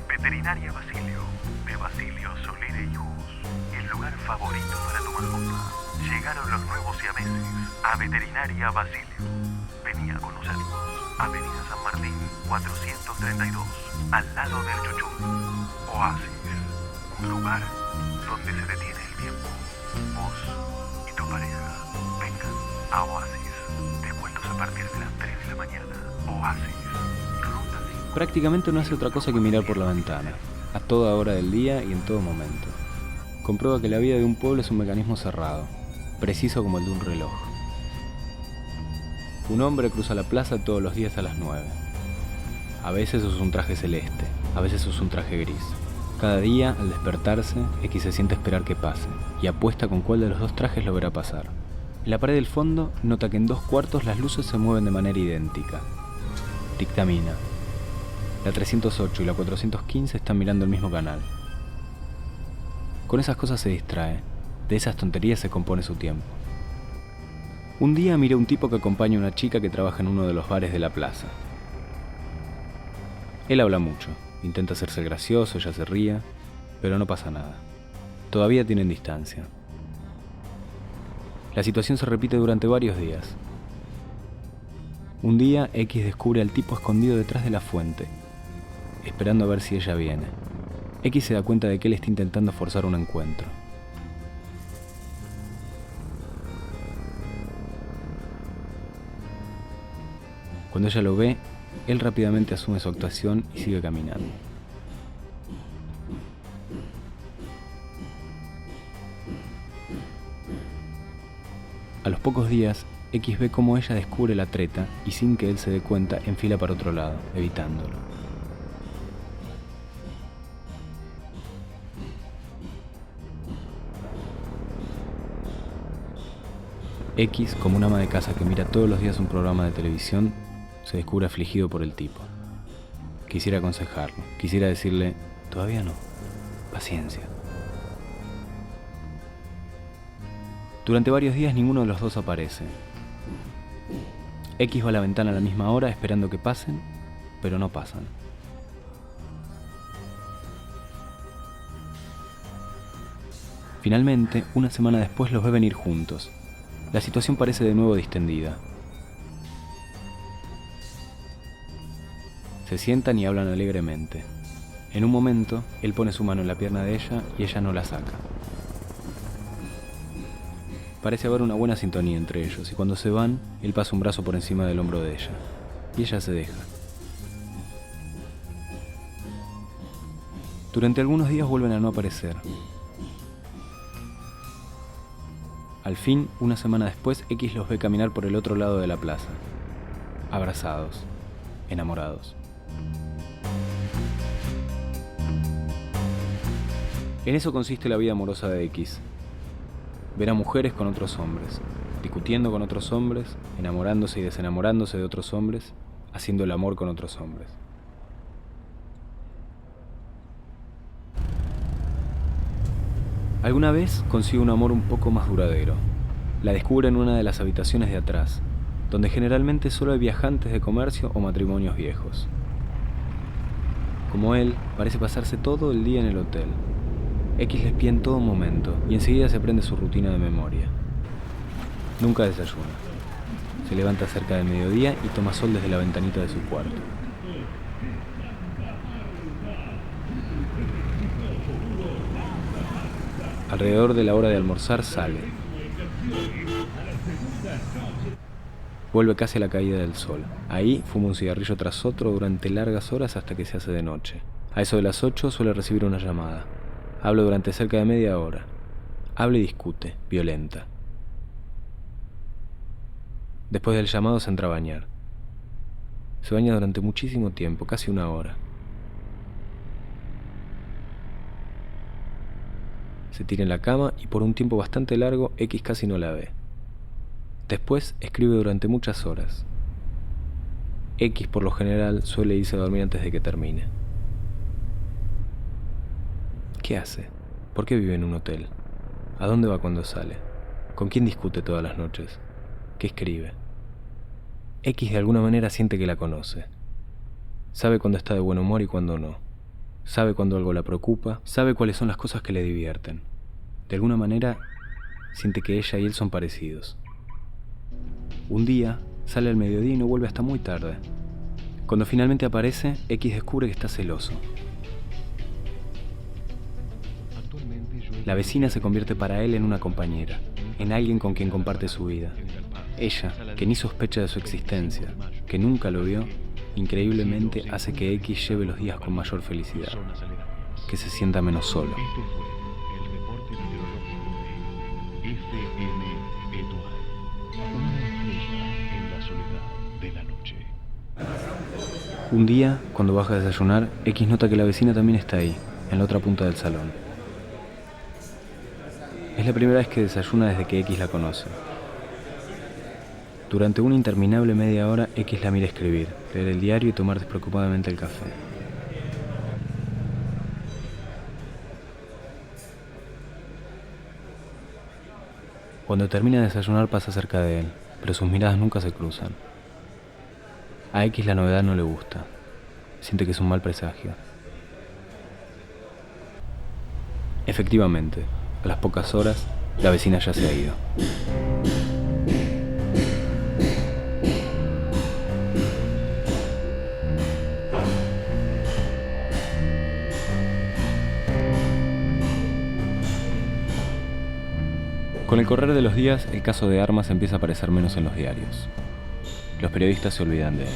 Veterinaria Basilio, de Basilio Solera y Hijos, el lugar favorito para tu mascota. Llegaron los nuevos siameses a Veterinaria Basilio. Vení a conocerlos. Avenida San Martín, 432, al lado del Chuchú. Oasis, un lugar donde se detiene el tiempo. Vos y tu pareja, vengan a Oasis. Descuentos a partir de las 3 de la mañana. Oasis, Ruta 5. Prácticamente no hace otra cosa que mirar por la ventana, a toda hora del día y en todo momento. Comprueba que la vida de un pueblo es un mecanismo cerrado, preciso como el de un reloj. Un hombre cruza la plaza todos los días a las 9. A veces usa un traje celeste, a veces usa un traje gris. Cada día, al despertarse, X se siente a esperar que pase, y apuesta con cuál de los dos trajes lo verá pasar. En la pared del fondo, nota que en 2 cuartos las luces se mueven de manera idéntica. Dictamina. La 308 y la 415 están mirando el mismo canal. Con esas cosas se distrae, de esas tonterías se compone su tiempo. Un día mira a un tipo que acompaña a una chica que trabaja en uno de los bares de la plaza. Él habla mucho, intenta hacerse gracioso, ella se ríe, pero no pasa nada. Todavía tienen distancia. La situación se repite durante varios días. Un día, X descubre al tipo escondido detrás de la fuente, esperando a ver si ella viene. X se da cuenta de que él está intentando forzar un encuentro. Cuando ella lo ve, él rápidamente asume su actuación y sigue caminando. A los pocos días, X ve cómo ella descubre la treta y sin que él se dé cuenta, enfila para otro lado, evitándolo. X, como un ama de casa que mira todos los días un programa de televisión, se descubre afligido por el tipo. Quisiera aconsejarlo, quisiera decirle, todavía no, paciencia. Durante varios días ninguno de los dos aparece. X va a la ventana a la misma hora esperando que pasen, pero no pasan. Finalmente, una semana después los ve venir juntos. La situación parece de nuevo distendida. Se sientan y hablan alegremente. En un momento, él pone su mano en la pierna de ella y ella no la saca. Parece haber una buena sintonía entre ellos y cuando se van, él pasa un brazo por encima del hombro de ella y ella se deja. Durante algunos días vuelven a no aparecer. Al fin, una semana después, X los ve caminar por el otro lado de la plaza, abrazados, enamorados. En eso consiste la vida amorosa de X. Ver a mujeres con otros hombres, discutiendo con otros hombres, enamorándose y desenamorándose de otros hombres, haciendo el amor con otros hombres. Alguna vez consigue un amor un poco más duradero. La descubre en una de las habitaciones de atrás, donde generalmente solo hay viajantes de comercio o matrimonios viejos. Como él, parece pasarse todo el día en el hotel. X le espía en todo momento y enseguida se aprende su rutina de memoria. Nunca desayuna. Se levanta cerca del mediodía y toma sol desde la ventanita de su cuarto. Alrededor de la hora de almorzar sale. Vuelve casi a la caída del sol. Ahí fuma un cigarrillo tras otro durante largas horas hasta que se hace de noche. A eso de las 8 suele recibir una llamada. Habla durante cerca de media hora. Habla y discute, violenta. Después del llamado se entra a bañar. Se baña durante muchísimo tiempo, casi una hora. Se tira en la cama y por un tiempo bastante largo X casi no la ve. Después escribe durante muchas horas. X por lo general suele irse a dormir antes de que termine. ¿Qué hace? ¿Por qué vive en un hotel? ¿A dónde va cuando sale? ¿Con quién discute todas las noches? ¿Qué escribe? X de alguna manera siente que la conoce. Sabe cuándo está de buen humor y cuándo no. Sabe cuándo algo la preocupa, sabe cuáles son las cosas que le divierten. De alguna manera, siente que ella y él son parecidos. Un día, sale al mediodía y no vuelve hasta muy tarde. Cuando finalmente aparece, X descubre que está celoso. La vecina se convierte para él en una compañera, en alguien con quien comparte su vida. Ella, que ni sospecha de su existencia, que nunca lo vio, increíblemente hace que X lleve los días con mayor felicidad, que se sienta menos solo. Un día, cuando baja a desayunar, X nota que la vecina también está ahí, en la otra punta del salón. Es la primera vez que desayuna desde que X la conoce. Durante una interminable media hora, X la mira escribir, leer el diario y tomar despreocupadamente el café. Cuando termina de desayunar pasa cerca de él, pero sus miradas nunca se cruzan. A X la novedad no le gusta. Siente que es un mal presagio. Efectivamente, a las pocas horas, la vecina ya se ha ido. Con el correr de los días, el caso de Armas empieza a aparecer menos en los diarios. Los periodistas se olvidan de él.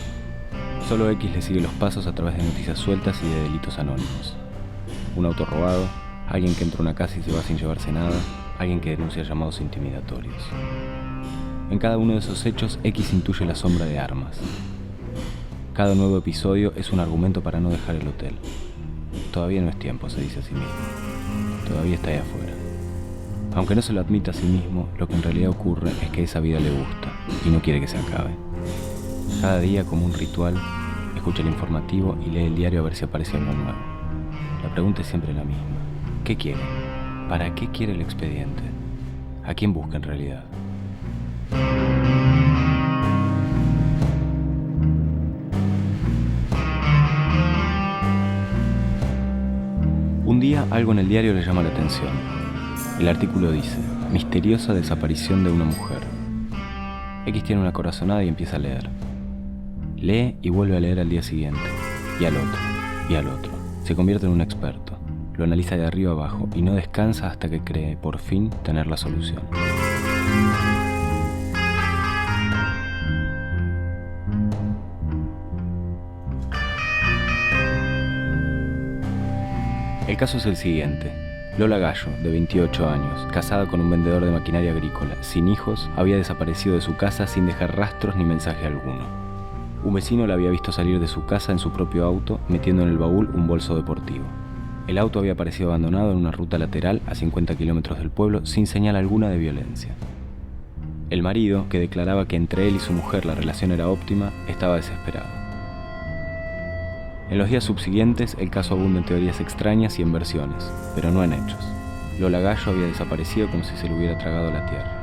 Solo X le sigue los pasos a través de noticias sueltas y de delitos anónimos. Un auto robado, alguien que entra a una casa y se va sin llevarse nada, alguien que denuncia llamados intimidatorios. En cada uno de esos hechos, X intuye la sombra de Armas. Cada nuevo episodio es un argumento para no dejar el hotel. Todavía no es tiempo, se dice a sí mismo. Todavía está ahí afuera. Aunque no se lo admita a sí mismo, lo que en realidad ocurre es que esa vida le gusta y no quiere que se acabe. Cada día, como un ritual, escucha el informativo y lee el diario a ver si aparece algo nuevo. La pregunta es siempre la misma. ¿Qué quiere? ¿Para qué quiere el expediente? ¿A quién busca en realidad? Un día algo en el diario le llama la atención. El artículo dice: misteriosa desaparición de una mujer. X tiene una corazonada y empieza a leer. Lee y vuelve a leer al día siguiente. Y al otro. Y al otro. Se convierte en un experto. Lo analiza de arriba abajo y no descansa hasta que cree, por fin, tener la solución. El caso es el siguiente. Lola Gallo, de 28 años, casada con un vendedor de maquinaria agrícola, sin hijos, había desaparecido de su casa sin dejar rastros ni mensaje alguno. Un vecino la había visto salir de su casa en su propio auto, metiendo en el baúl un bolso deportivo. El auto había aparecido abandonado en una ruta lateral a 50 kilómetros del pueblo, sin señal alguna de violencia. El marido, que declaraba que entre él y su mujer la relación era óptima, estaba desesperado. En los días subsiguientes, el caso abunda en teorías extrañas y en versiones, pero no en hechos. Lola Gallo había desaparecido como si se le hubiera tragado la tierra.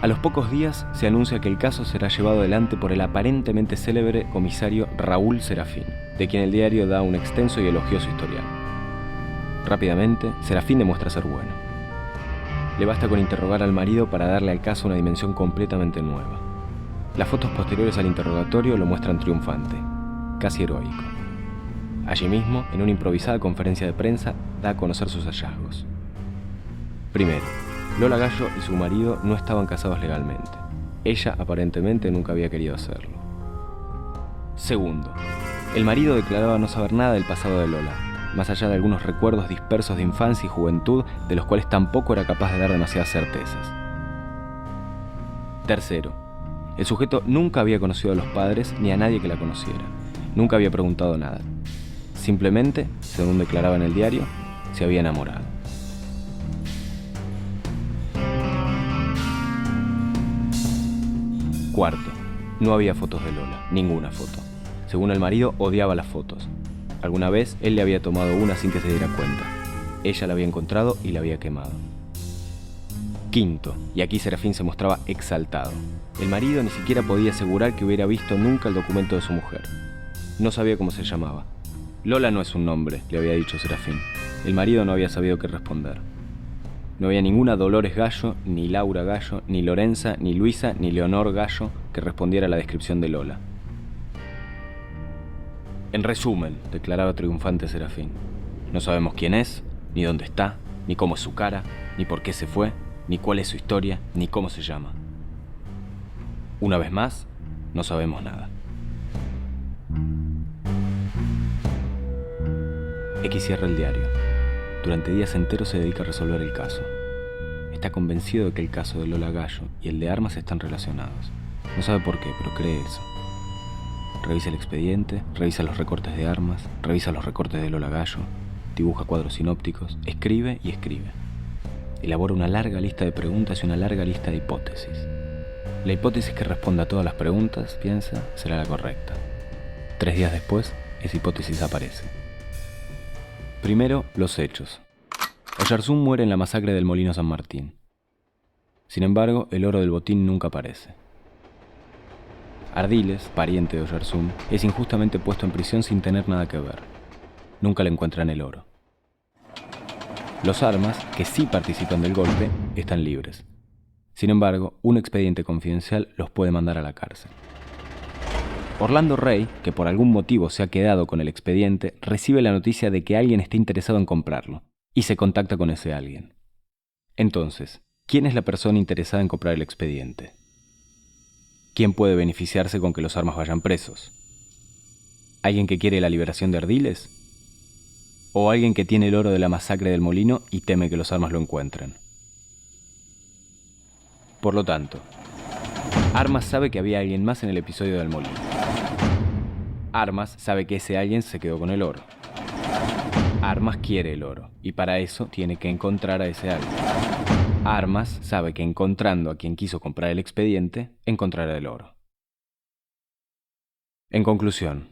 A los pocos días se anuncia que el caso será llevado adelante por el aparentemente célebre comisario Raúl Serafín, de quien el diario da un extenso y elogioso historial. Rápidamente, Serafín demuestra ser bueno. Le basta con interrogar al marido para darle al caso una dimensión completamente nueva. Las fotos posteriores al interrogatorio lo muestran triunfante, casi heroico. Allí mismo, en una improvisada conferencia de prensa, da a conocer sus hallazgos. Primero, Lola Gallo y su marido no estaban casados legalmente. Ella, aparentemente, nunca había querido hacerlo. Segundo, el marido declaraba no saber nada del pasado de Lola, más allá de algunos recuerdos dispersos de infancia y juventud, de los cuales tampoco era capaz de dar demasiadas certezas. Tercero, el sujeto nunca había conocido a los padres ni a nadie que la conociera. Nunca había preguntado nada. Simplemente, según declaraba en el diario, se había enamorado. Cuarto, no había fotos de Lola, ninguna foto. Según el marido, odiaba las fotos. Alguna vez él le había tomado una sin que se diera cuenta. Ella la había encontrado y la había quemado. Quinto, y aquí Serafín se mostraba exaltado. El marido ni siquiera podía asegurar que hubiera visto nunca el documento de su mujer. No sabía cómo se llamaba. Lola no es un nombre, le había dicho Serafín. El marido no había sabido qué responder. No había ninguna Dolores Gallo, ni Laura Gallo, ni Lorenza, ni Luisa, ni Leonor Gallo que respondiera a la descripción de Lola. En resumen, declaraba triunfante Serafín, no sabemos quién es, ni dónde está, ni cómo es su cara, ni por qué se fue, ni cuál es su historia, ni cómo se llama. Una vez más, no sabemos nada. X cierra el diario. Durante días enteros se dedica a resolver el caso. Está convencido de que el caso de Lola Gallo y el de Armas están relacionados. No sabe por qué, pero cree eso. Revisa el expediente, revisa los recortes de Armas, revisa los recortes de Lola Gallo, dibuja cuadros sinópticos, escribe y escribe. Elabora una larga lista de preguntas y una larga lista de hipótesis. La hipótesis que responda a todas las preguntas, piensa, será la correcta. 3 días después, esa hipótesis aparece. Primero, los hechos. Oyarzún muere en la masacre del Molino San Martín. Sin embargo, el oro del botín nunca aparece. Ardiles, pariente de Oyarzún, es injustamente puesto en prisión sin tener nada que ver. Nunca le encuentran el oro. Los Armas, que sí participan del golpe, están libres. Sin embargo, un expediente confidencial los puede mandar a la cárcel. Orlando Rey, que por algún motivo se ha quedado con el expediente, recibe la noticia de que alguien está interesado en comprarlo, y se contacta con ese alguien. Entonces, ¿quién es la persona interesada en comprar el expediente? ¿Quién puede beneficiarse con que los Armas vayan presos? ¿Alguien que quiere la liberación de Ardiles? ¿O alguien que tiene el oro de la masacre del Molino y teme que los Armas lo encuentren? Por lo tanto, Armas sabe que había alguien más en el episodio del Molino. Armas sabe que ese alguien se quedó con el oro. Armas quiere el oro, y para eso tiene que encontrar a ese alguien. Armas sabe que encontrando a quien quiso comprar el expediente, encontrará el oro. En conclusión,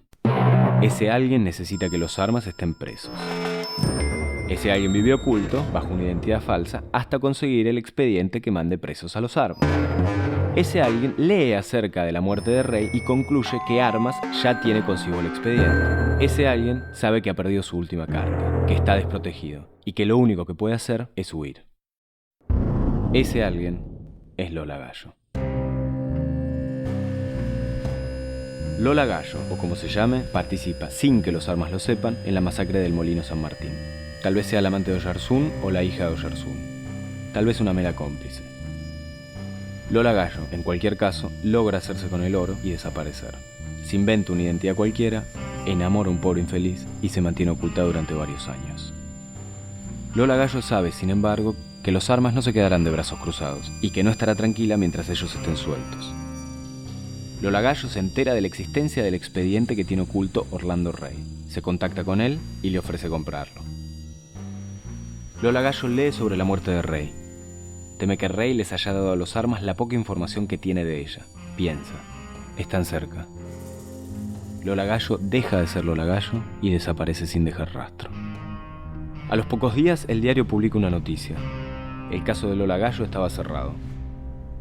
ese alguien necesita que los Armas estén presos. Ese alguien vive oculto, bajo una identidad falsa, hasta conseguir el expediente que mande presos a los Armas. Ese alguien lee acerca de la muerte de Rey y concluye que Armas ya tiene consigo el expediente. Ese alguien sabe que ha perdido su última carta, que está desprotegido y que lo único que puede hacer es huir. Ese alguien es Lola Gallo. Lola Gallo, o como se llame, participa, sin que los Armas lo sepan, en la masacre del Molino San Martín. Tal vez sea la amante de Oyarzún o la hija de Oyarzún. Tal vez una mera cómplice. Lola Gallo, en cualquier caso, logra hacerse con el oro y desaparecer. Se inventa una identidad cualquiera, enamora a un pobre infeliz y se mantiene oculta durante varios años. Lola Gallo sabe, sin embargo, que los Armas no se quedarán de brazos cruzados y que no estará tranquila mientras ellos estén sueltos. Lola Gallo se entera de la existencia del expediente que tiene oculto Orlando Rey. Se contacta con él y le ofrece comprarlo. Lola Gallo lee sobre la muerte de Rey. Teme que Rey les haya dado a los Armas la poca información que tiene de ella. Piensa, están cerca. Lola Gallo deja de ser Lola Gallo y desaparece sin dejar rastro. A los pocos días, el diario publica una noticia. El caso de Lola Gallo estaba cerrado.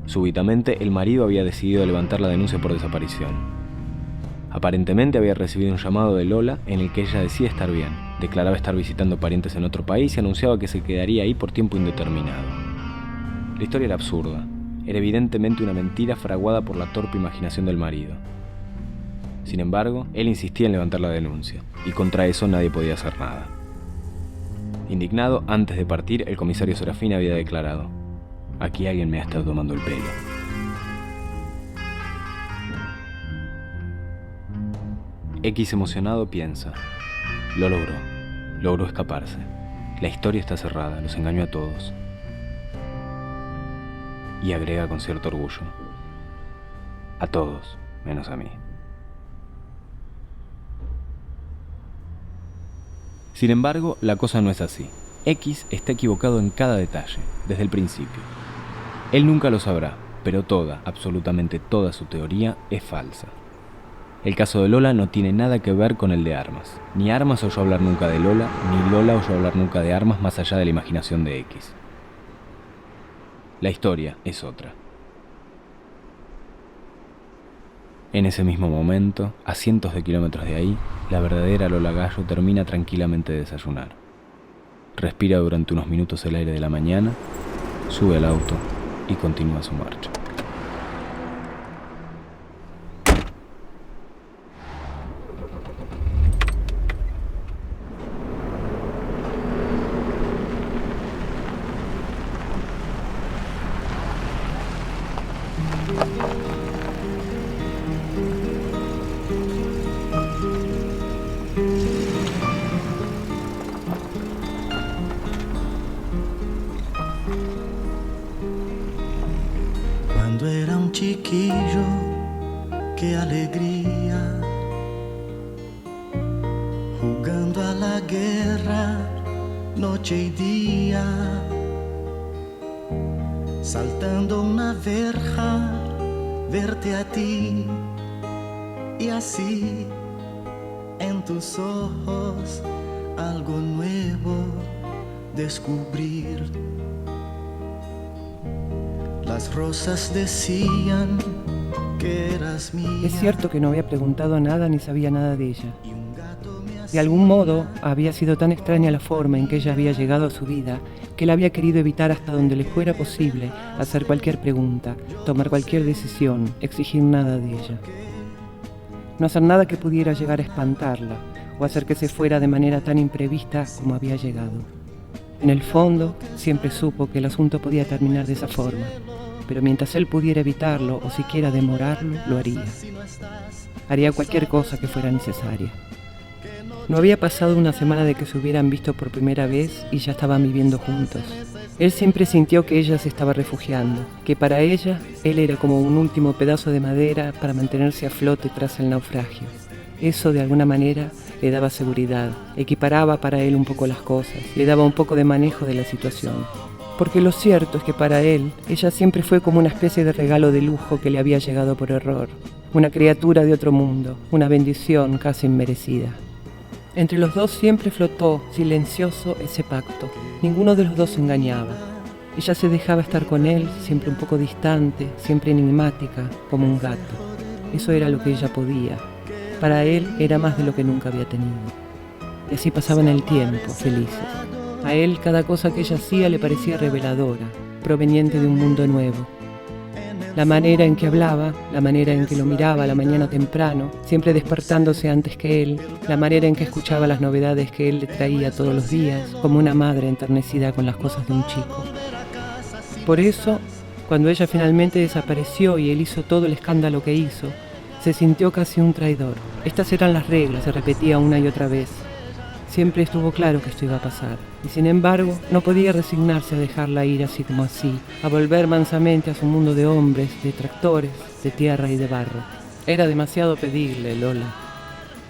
Súbitamente, el marido había decidido levantar la denuncia por desaparición. Aparentemente había recibido un llamado de Lola en el que ella decía estar bien, declaraba estar visitando parientes en otro país y anunciaba que se quedaría ahí por tiempo indeterminado. La historia era absurda, era evidentemente una mentira fraguada por la torpe imaginación del marido. Sin embargo, él insistía en levantar la denuncia, y contra eso nadie podía hacer nada. Indignado, antes de partir, el comisario Serafín había declarado: aquí alguien me ha estado tomando el pelo. X emocionado piensa: lo logró escaparse. La historia está cerrada, los engañó a todos. Y agrega con cierto orgullo: a todos, menos a mí. Sin embargo, la cosa no es así. X está equivocado en cada detalle, desde el principio. Él nunca lo sabrá, pero absolutamente toda su teoría es falsa. El caso de Lola no tiene nada que ver con el de Armas. Ni Armas oyó hablar nunca de Lola, ni Lola oyó hablar nunca de Armas más allá de la imaginación de X. La historia es otra. En ese mismo momento, a cientos de kilómetros de ahí, la verdadera Lola Gallo termina tranquilamente de desayunar. Respira durante unos minutos el aire de la mañana, sube al auto y continúa su marcha. Cuando era un chiquillo, qué alegría, jugando a la guerra noche y día, saltando una verja, verte a ti y así en tus ojos algo nuevo descubrir. Las rosas decían que eras mía. Es cierto que no había preguntado nada ni sabía nada de ella. De algún modo, había sido tan extraña la forma en que ella había llegado a su vida que él había querido evitar hasta donde le fuera posible hacer cualquier pregunta, tomar cualquier decisión, exigir nada de ella. No hacer nada que pudiera llegar a espantarla o hacer que se fuera de manera tan imprevista como había llegado. En el fondo, siempre supo que el asunto podía terminar de esa forma, pero mientras él pudiera evitarlo o siquiera demorarlo, lo haría. Haría cualquier cosa que fuera necesaria. No había pasado una semana de que se hubieran visto por primera vez y ya estaban viviendo juntos. Él siempre sintió que ella se estaba refugiando, que para ella, él era como un último pedazo de madera para mantenerse a flote tras el naufragio. Eso, de alguna manera, le daba seguridad, equiparaba para él un poco las cosas, le daba un poco de manejo de la situación. Porque lo cierto es que para él, ella siempre fue como una especie de regalo de lujo que le había llegado por error, una criatura de otro mundo, una bendición casi inmerecida. Entre los dos siempre flotó, silencioso, ese pacto. Ninguno de los dos se engañaba. Ella se dejaba estar con él, siempre un poco distante, siempre enigmática, como un gato. Eso era lo que ella podía. Para él era más de lo que nunca había tenido. Y así pasaban el tiempo, felices. A él cada cosa que ella hacía le parecía reveladora, proveniente de un mundo nuevo. La manera en que hablaba, la manera en que lo miraba a la mañana temprano, siempre despertándose antes que él, la manera en que escuchaba las novedades que él le traía todos los días, como una madre enternecida con las cosas de un chico. Por eso, cuando ella finalmente desapareció y él hizo todo el escándalo que hizo, se sintió casi un traidor. Estas eran las reglas, se repetía una y otra vez. Siempre estuvo claro que esto iba a pasar, y sin embargo no podía resignarse a dejarla ir así como así, a volver mansamente a su mundo de hombres, de tractores, de tierra y de barro. Era demasiado pedirle, Lola.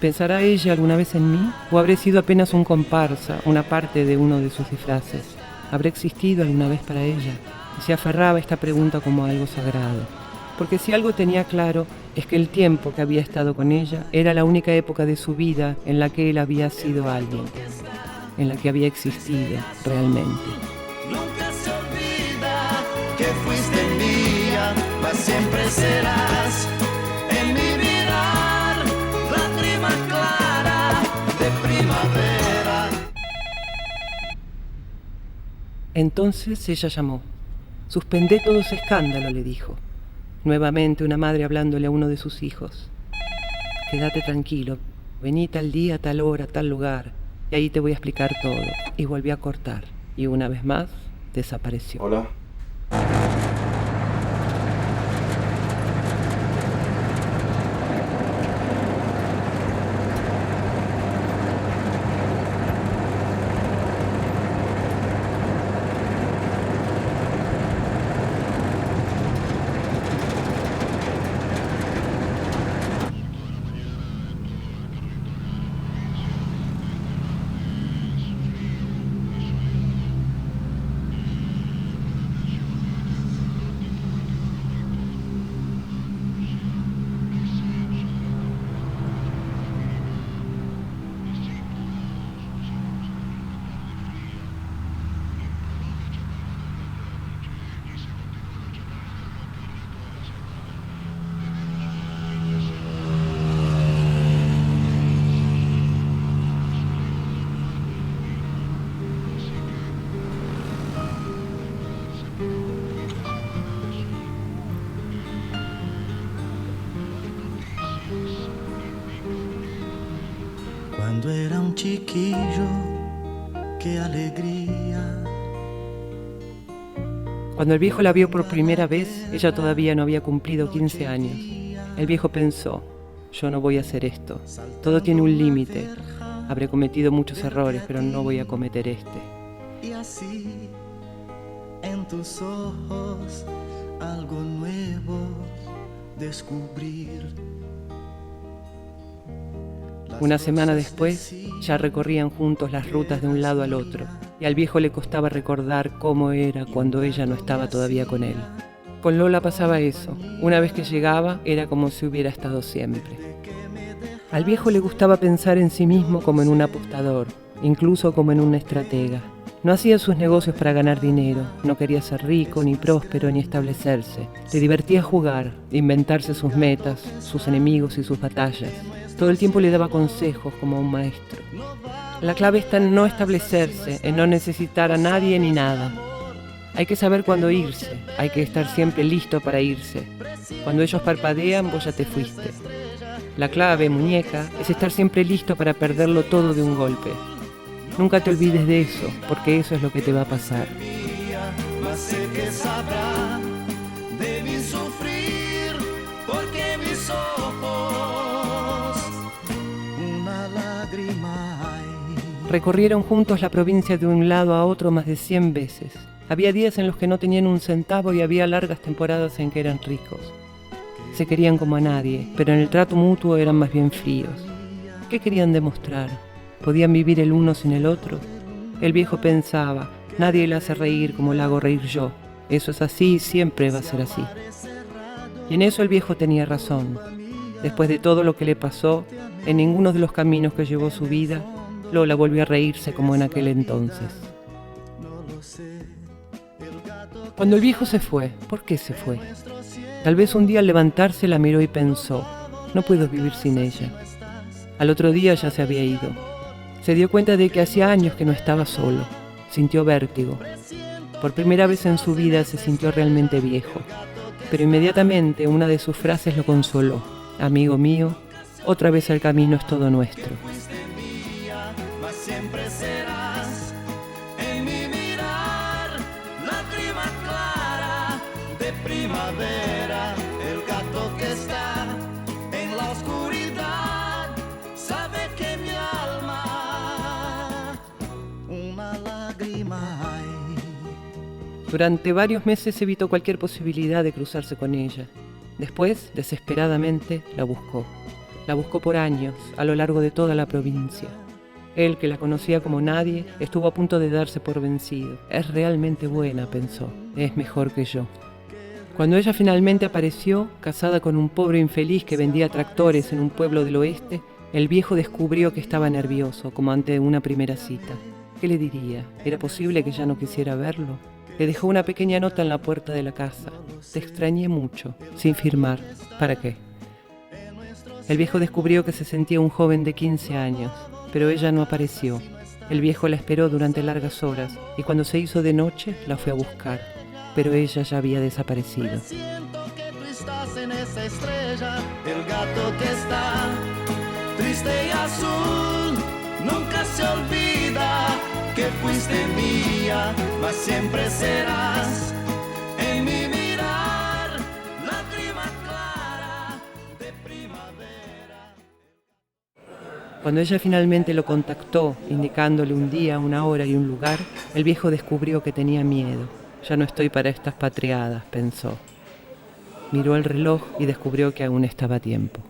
¿Pensará ella alguna vez en mí? ¿O habré sido apenas un comparsa, una parte de uno de sus disfraces? ¿Habré existido alguna vez para ella? Y se aferraba a esta pregunta como a algo sagrado. Porque si algo tenía claro es que el tiempo que había estado con ella era la única época de su vida en la que él había sido alguien, en la que había existido realmente. Nunca se olvida que fuiste mía, mas siempre serás en mi mirar, la prima clara de primavera. Entonces ella llamó. Suspendé todo ese escándalo, le dijo. Nuevamente una madre hablándole a uno de sus hijos. Quédate tranquilo, vení tal día, tal hora, tal lugar, y ahí te voy a explicar todo. Y volvió a cortar, y una vez más desapareció. Hola. Cuando era un chiquillo, qué alegría. Cuando el viejo la vio por primera vez, ella todavía no había cumplido 15 años. El viejo pensó, yo no voy a hacer esto. Todo tiene un límite. Habré cometido muchos errores, pero no voy a cometer este. Y así, en tus ojos, algo nuevo descubrir. Una semana después, ya recorrían juntos las rutas de un lado al otro, y al viejo le costaba recordar cómo era cuando ella no estaba todavía con él. Con Lola pasaba eso. Una vez que llegaba, era como si hubiera estado siempre. Al viejo le gustaba pensar en sí mismo como en un apostador, incluso como en un estratega. No hacía sus negocios para ganar dinero, no quería ser rico, ni próspero, ni establecerse. Le divertía jugar, inventarse sus metas, sus enemigos y sus batallas. Todo el tiempo le daba consejos como a un maestro. La clave está en no establecerse, en no necesitar a nadie ni nada. Hay que saber cuándo irse, hay que estar siempre listo para irse. Cuando ellos parpadean, vos ya te fuiste. La clave, muñeca, es estar siempre listo para perderlo todo de un golpe. Nunca te olvides de eso, porque eso es lo que te va a pasar. Mas sé que sabrá de mí sufrir, porque mis ojos una lágrima hay. Recorrieron juntos la provincia de un lado a otro más de 100 veces. Había días en los que no tenían un centavo y había largas temporadas en que eran ricos. Se querían como a nadie, pero en el trato mutuo eran más bien fríos. ¿Qué querían demostrar? ¿Podían vivir el uno sin el otro? El viejo pensaba, nadie le hace reír como la hago reír yo. Eso es así y siempre va a ser así. Y en eso el viejo tenía razón. Después de todo lo que le pasó, en ninguno de los caminos que llevó su vida, Lola volvió a reírse como en aquel entonces. Cuando el viejo se fue, ¿por qué se fue? Tal vez un día al levantarse la miró y pensó, no puedo vivir sin ella. Al otro día ya se había ido. Se dio cuenta de que hacía años que no estaba solo. Sintió vértigo. Por primera vez en su vida se sintió realmente viejo. Pero inmediatamente una de sus frases lo consoló. Amigo mío, otra vez el camino es todo nuestro. Siempre serás en mi mirar, lágrima clara de primavera, el gato que está en la oscuridad, sabe que mi alma una lágrima hay. Durante varios meses evitó cualquier posibilidad de cruzarse con ella. Después, desesperadamente, la buscó. La buscó por años, a lo largo de toda la provincia. Él, que la conocía como nadie, estuvo a punto de darse por vencido. Es realmente buena, pensó. Es mejor que yo. Cuando ella finalmente apareció, casada con un pobre infeliz que vendía tractores en un pueblo del oeste, el viejo descubrió que estaba nervioso, como ante una primera cita. ¿Qué le diría? ¿Era posible que ya no quisiera verlo? Le dejó una pequeña nota en la puerta de la casa. Te extrañé mucho, sin firmar. ¿Para qué? El viejo descubrió que se sentía un joven de 15 años. Pero ella no apareció. El viejo la esperó durante largas horas y cuando se hizo de noche la fue a buscar, pero ella ya había desaparecido. Siento que tú estás en esa estrella, el gato que está triste y azul, nunca se olvida que fuiste mía, mas siempre serás en mi mirar, lágrima clara de primavera. Cuando ella finalmente lo contactó, indicándole un día, una hora y un lugar, el viejo descubrió que tenía miedo. Ya no estoy para estas patriadas, pensó. Miró el reloj y descubrió que aún estaba a tiempo.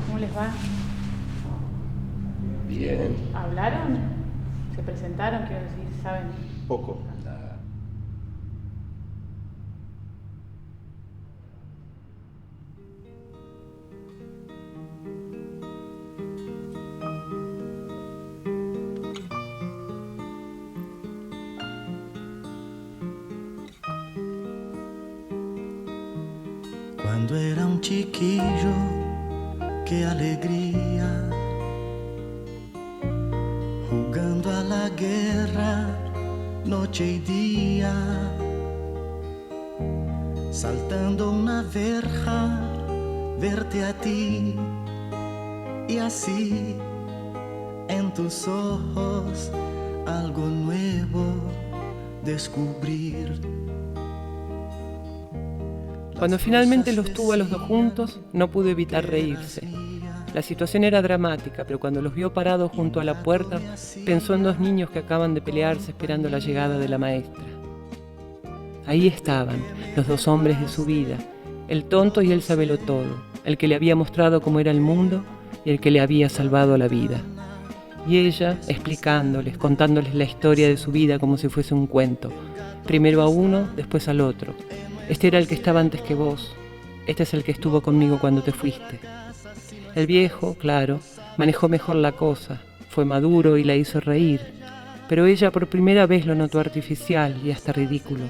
¿Cómo les va? Bien. ¿Hablaron? ¿Se presentaron? Quiero decir, ¿saben? Poco. Nada. Cuando era un chiquillo, qué alegría, jugando a la guerra noche y día, saltando una verja, verte a ti y así en tus ojos algo nuevo descubrir. Cuando finalmente los tuvo a los dos juntos, no pudo evitar reírse. La situación era dramática, pero cuando los vio parados junto a la puerta, pensó en dos niños que acaban de pelearse esperando la llegada de la maestra. Ahí estaban, los dos hombres de su vida, el tonto y el sabelotodo, el que le había mostrado cómo era el mundo y el que le había salvado la vida. Y ella, explicándoles, contándoles la historia de su vida como si fuese un cuento, primero a uno, después al otro. Este era el que estaba antes que vos, este es el que estuvo conmigo cuando te fuiste. El viejo, claro, manejó mejor la cosa, fue maduro y la hizo reír, pero ella por primera vez lo notó artificial y hasta ridículo.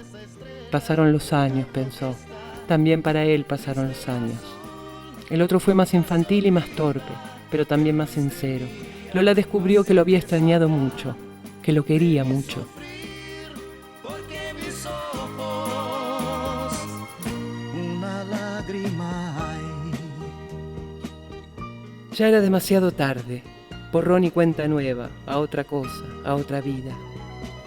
Pasaron los años, pensó, también para él pasaron los años. El otro fue más infantil y más torpe, pero también más sincero. Lola descubrió que lo había extrañado mucho, que lo quería mucho. Ya era demasiado tarde, borrón y cuenta nueva, a otra cosa, a otra vida.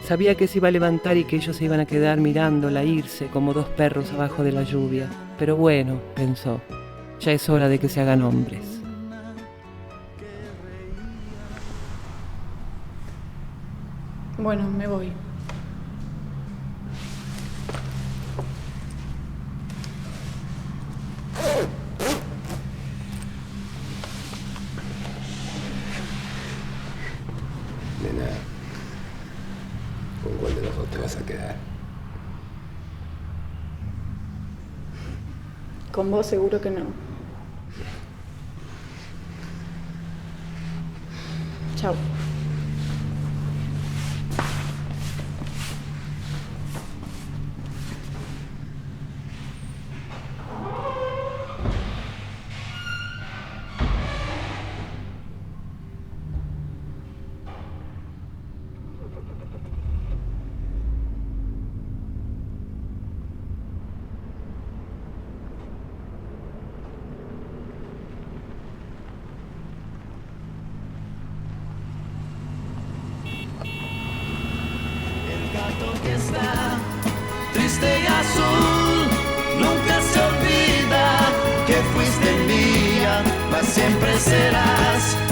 Sabía que se iba a levantar y que ellos se iban a quedar mirándola irse como dos perros abajo de la lluvia. Pero bueno, pensó, ya es hora de que se hagan hombres. Bueno, me voy. Nena, ¿con cuál de los dos te vas a quedar? Con vos seguro que no. Chao. Que está triste y azul, nunca se olvida que fuiste mía, mas siempre serás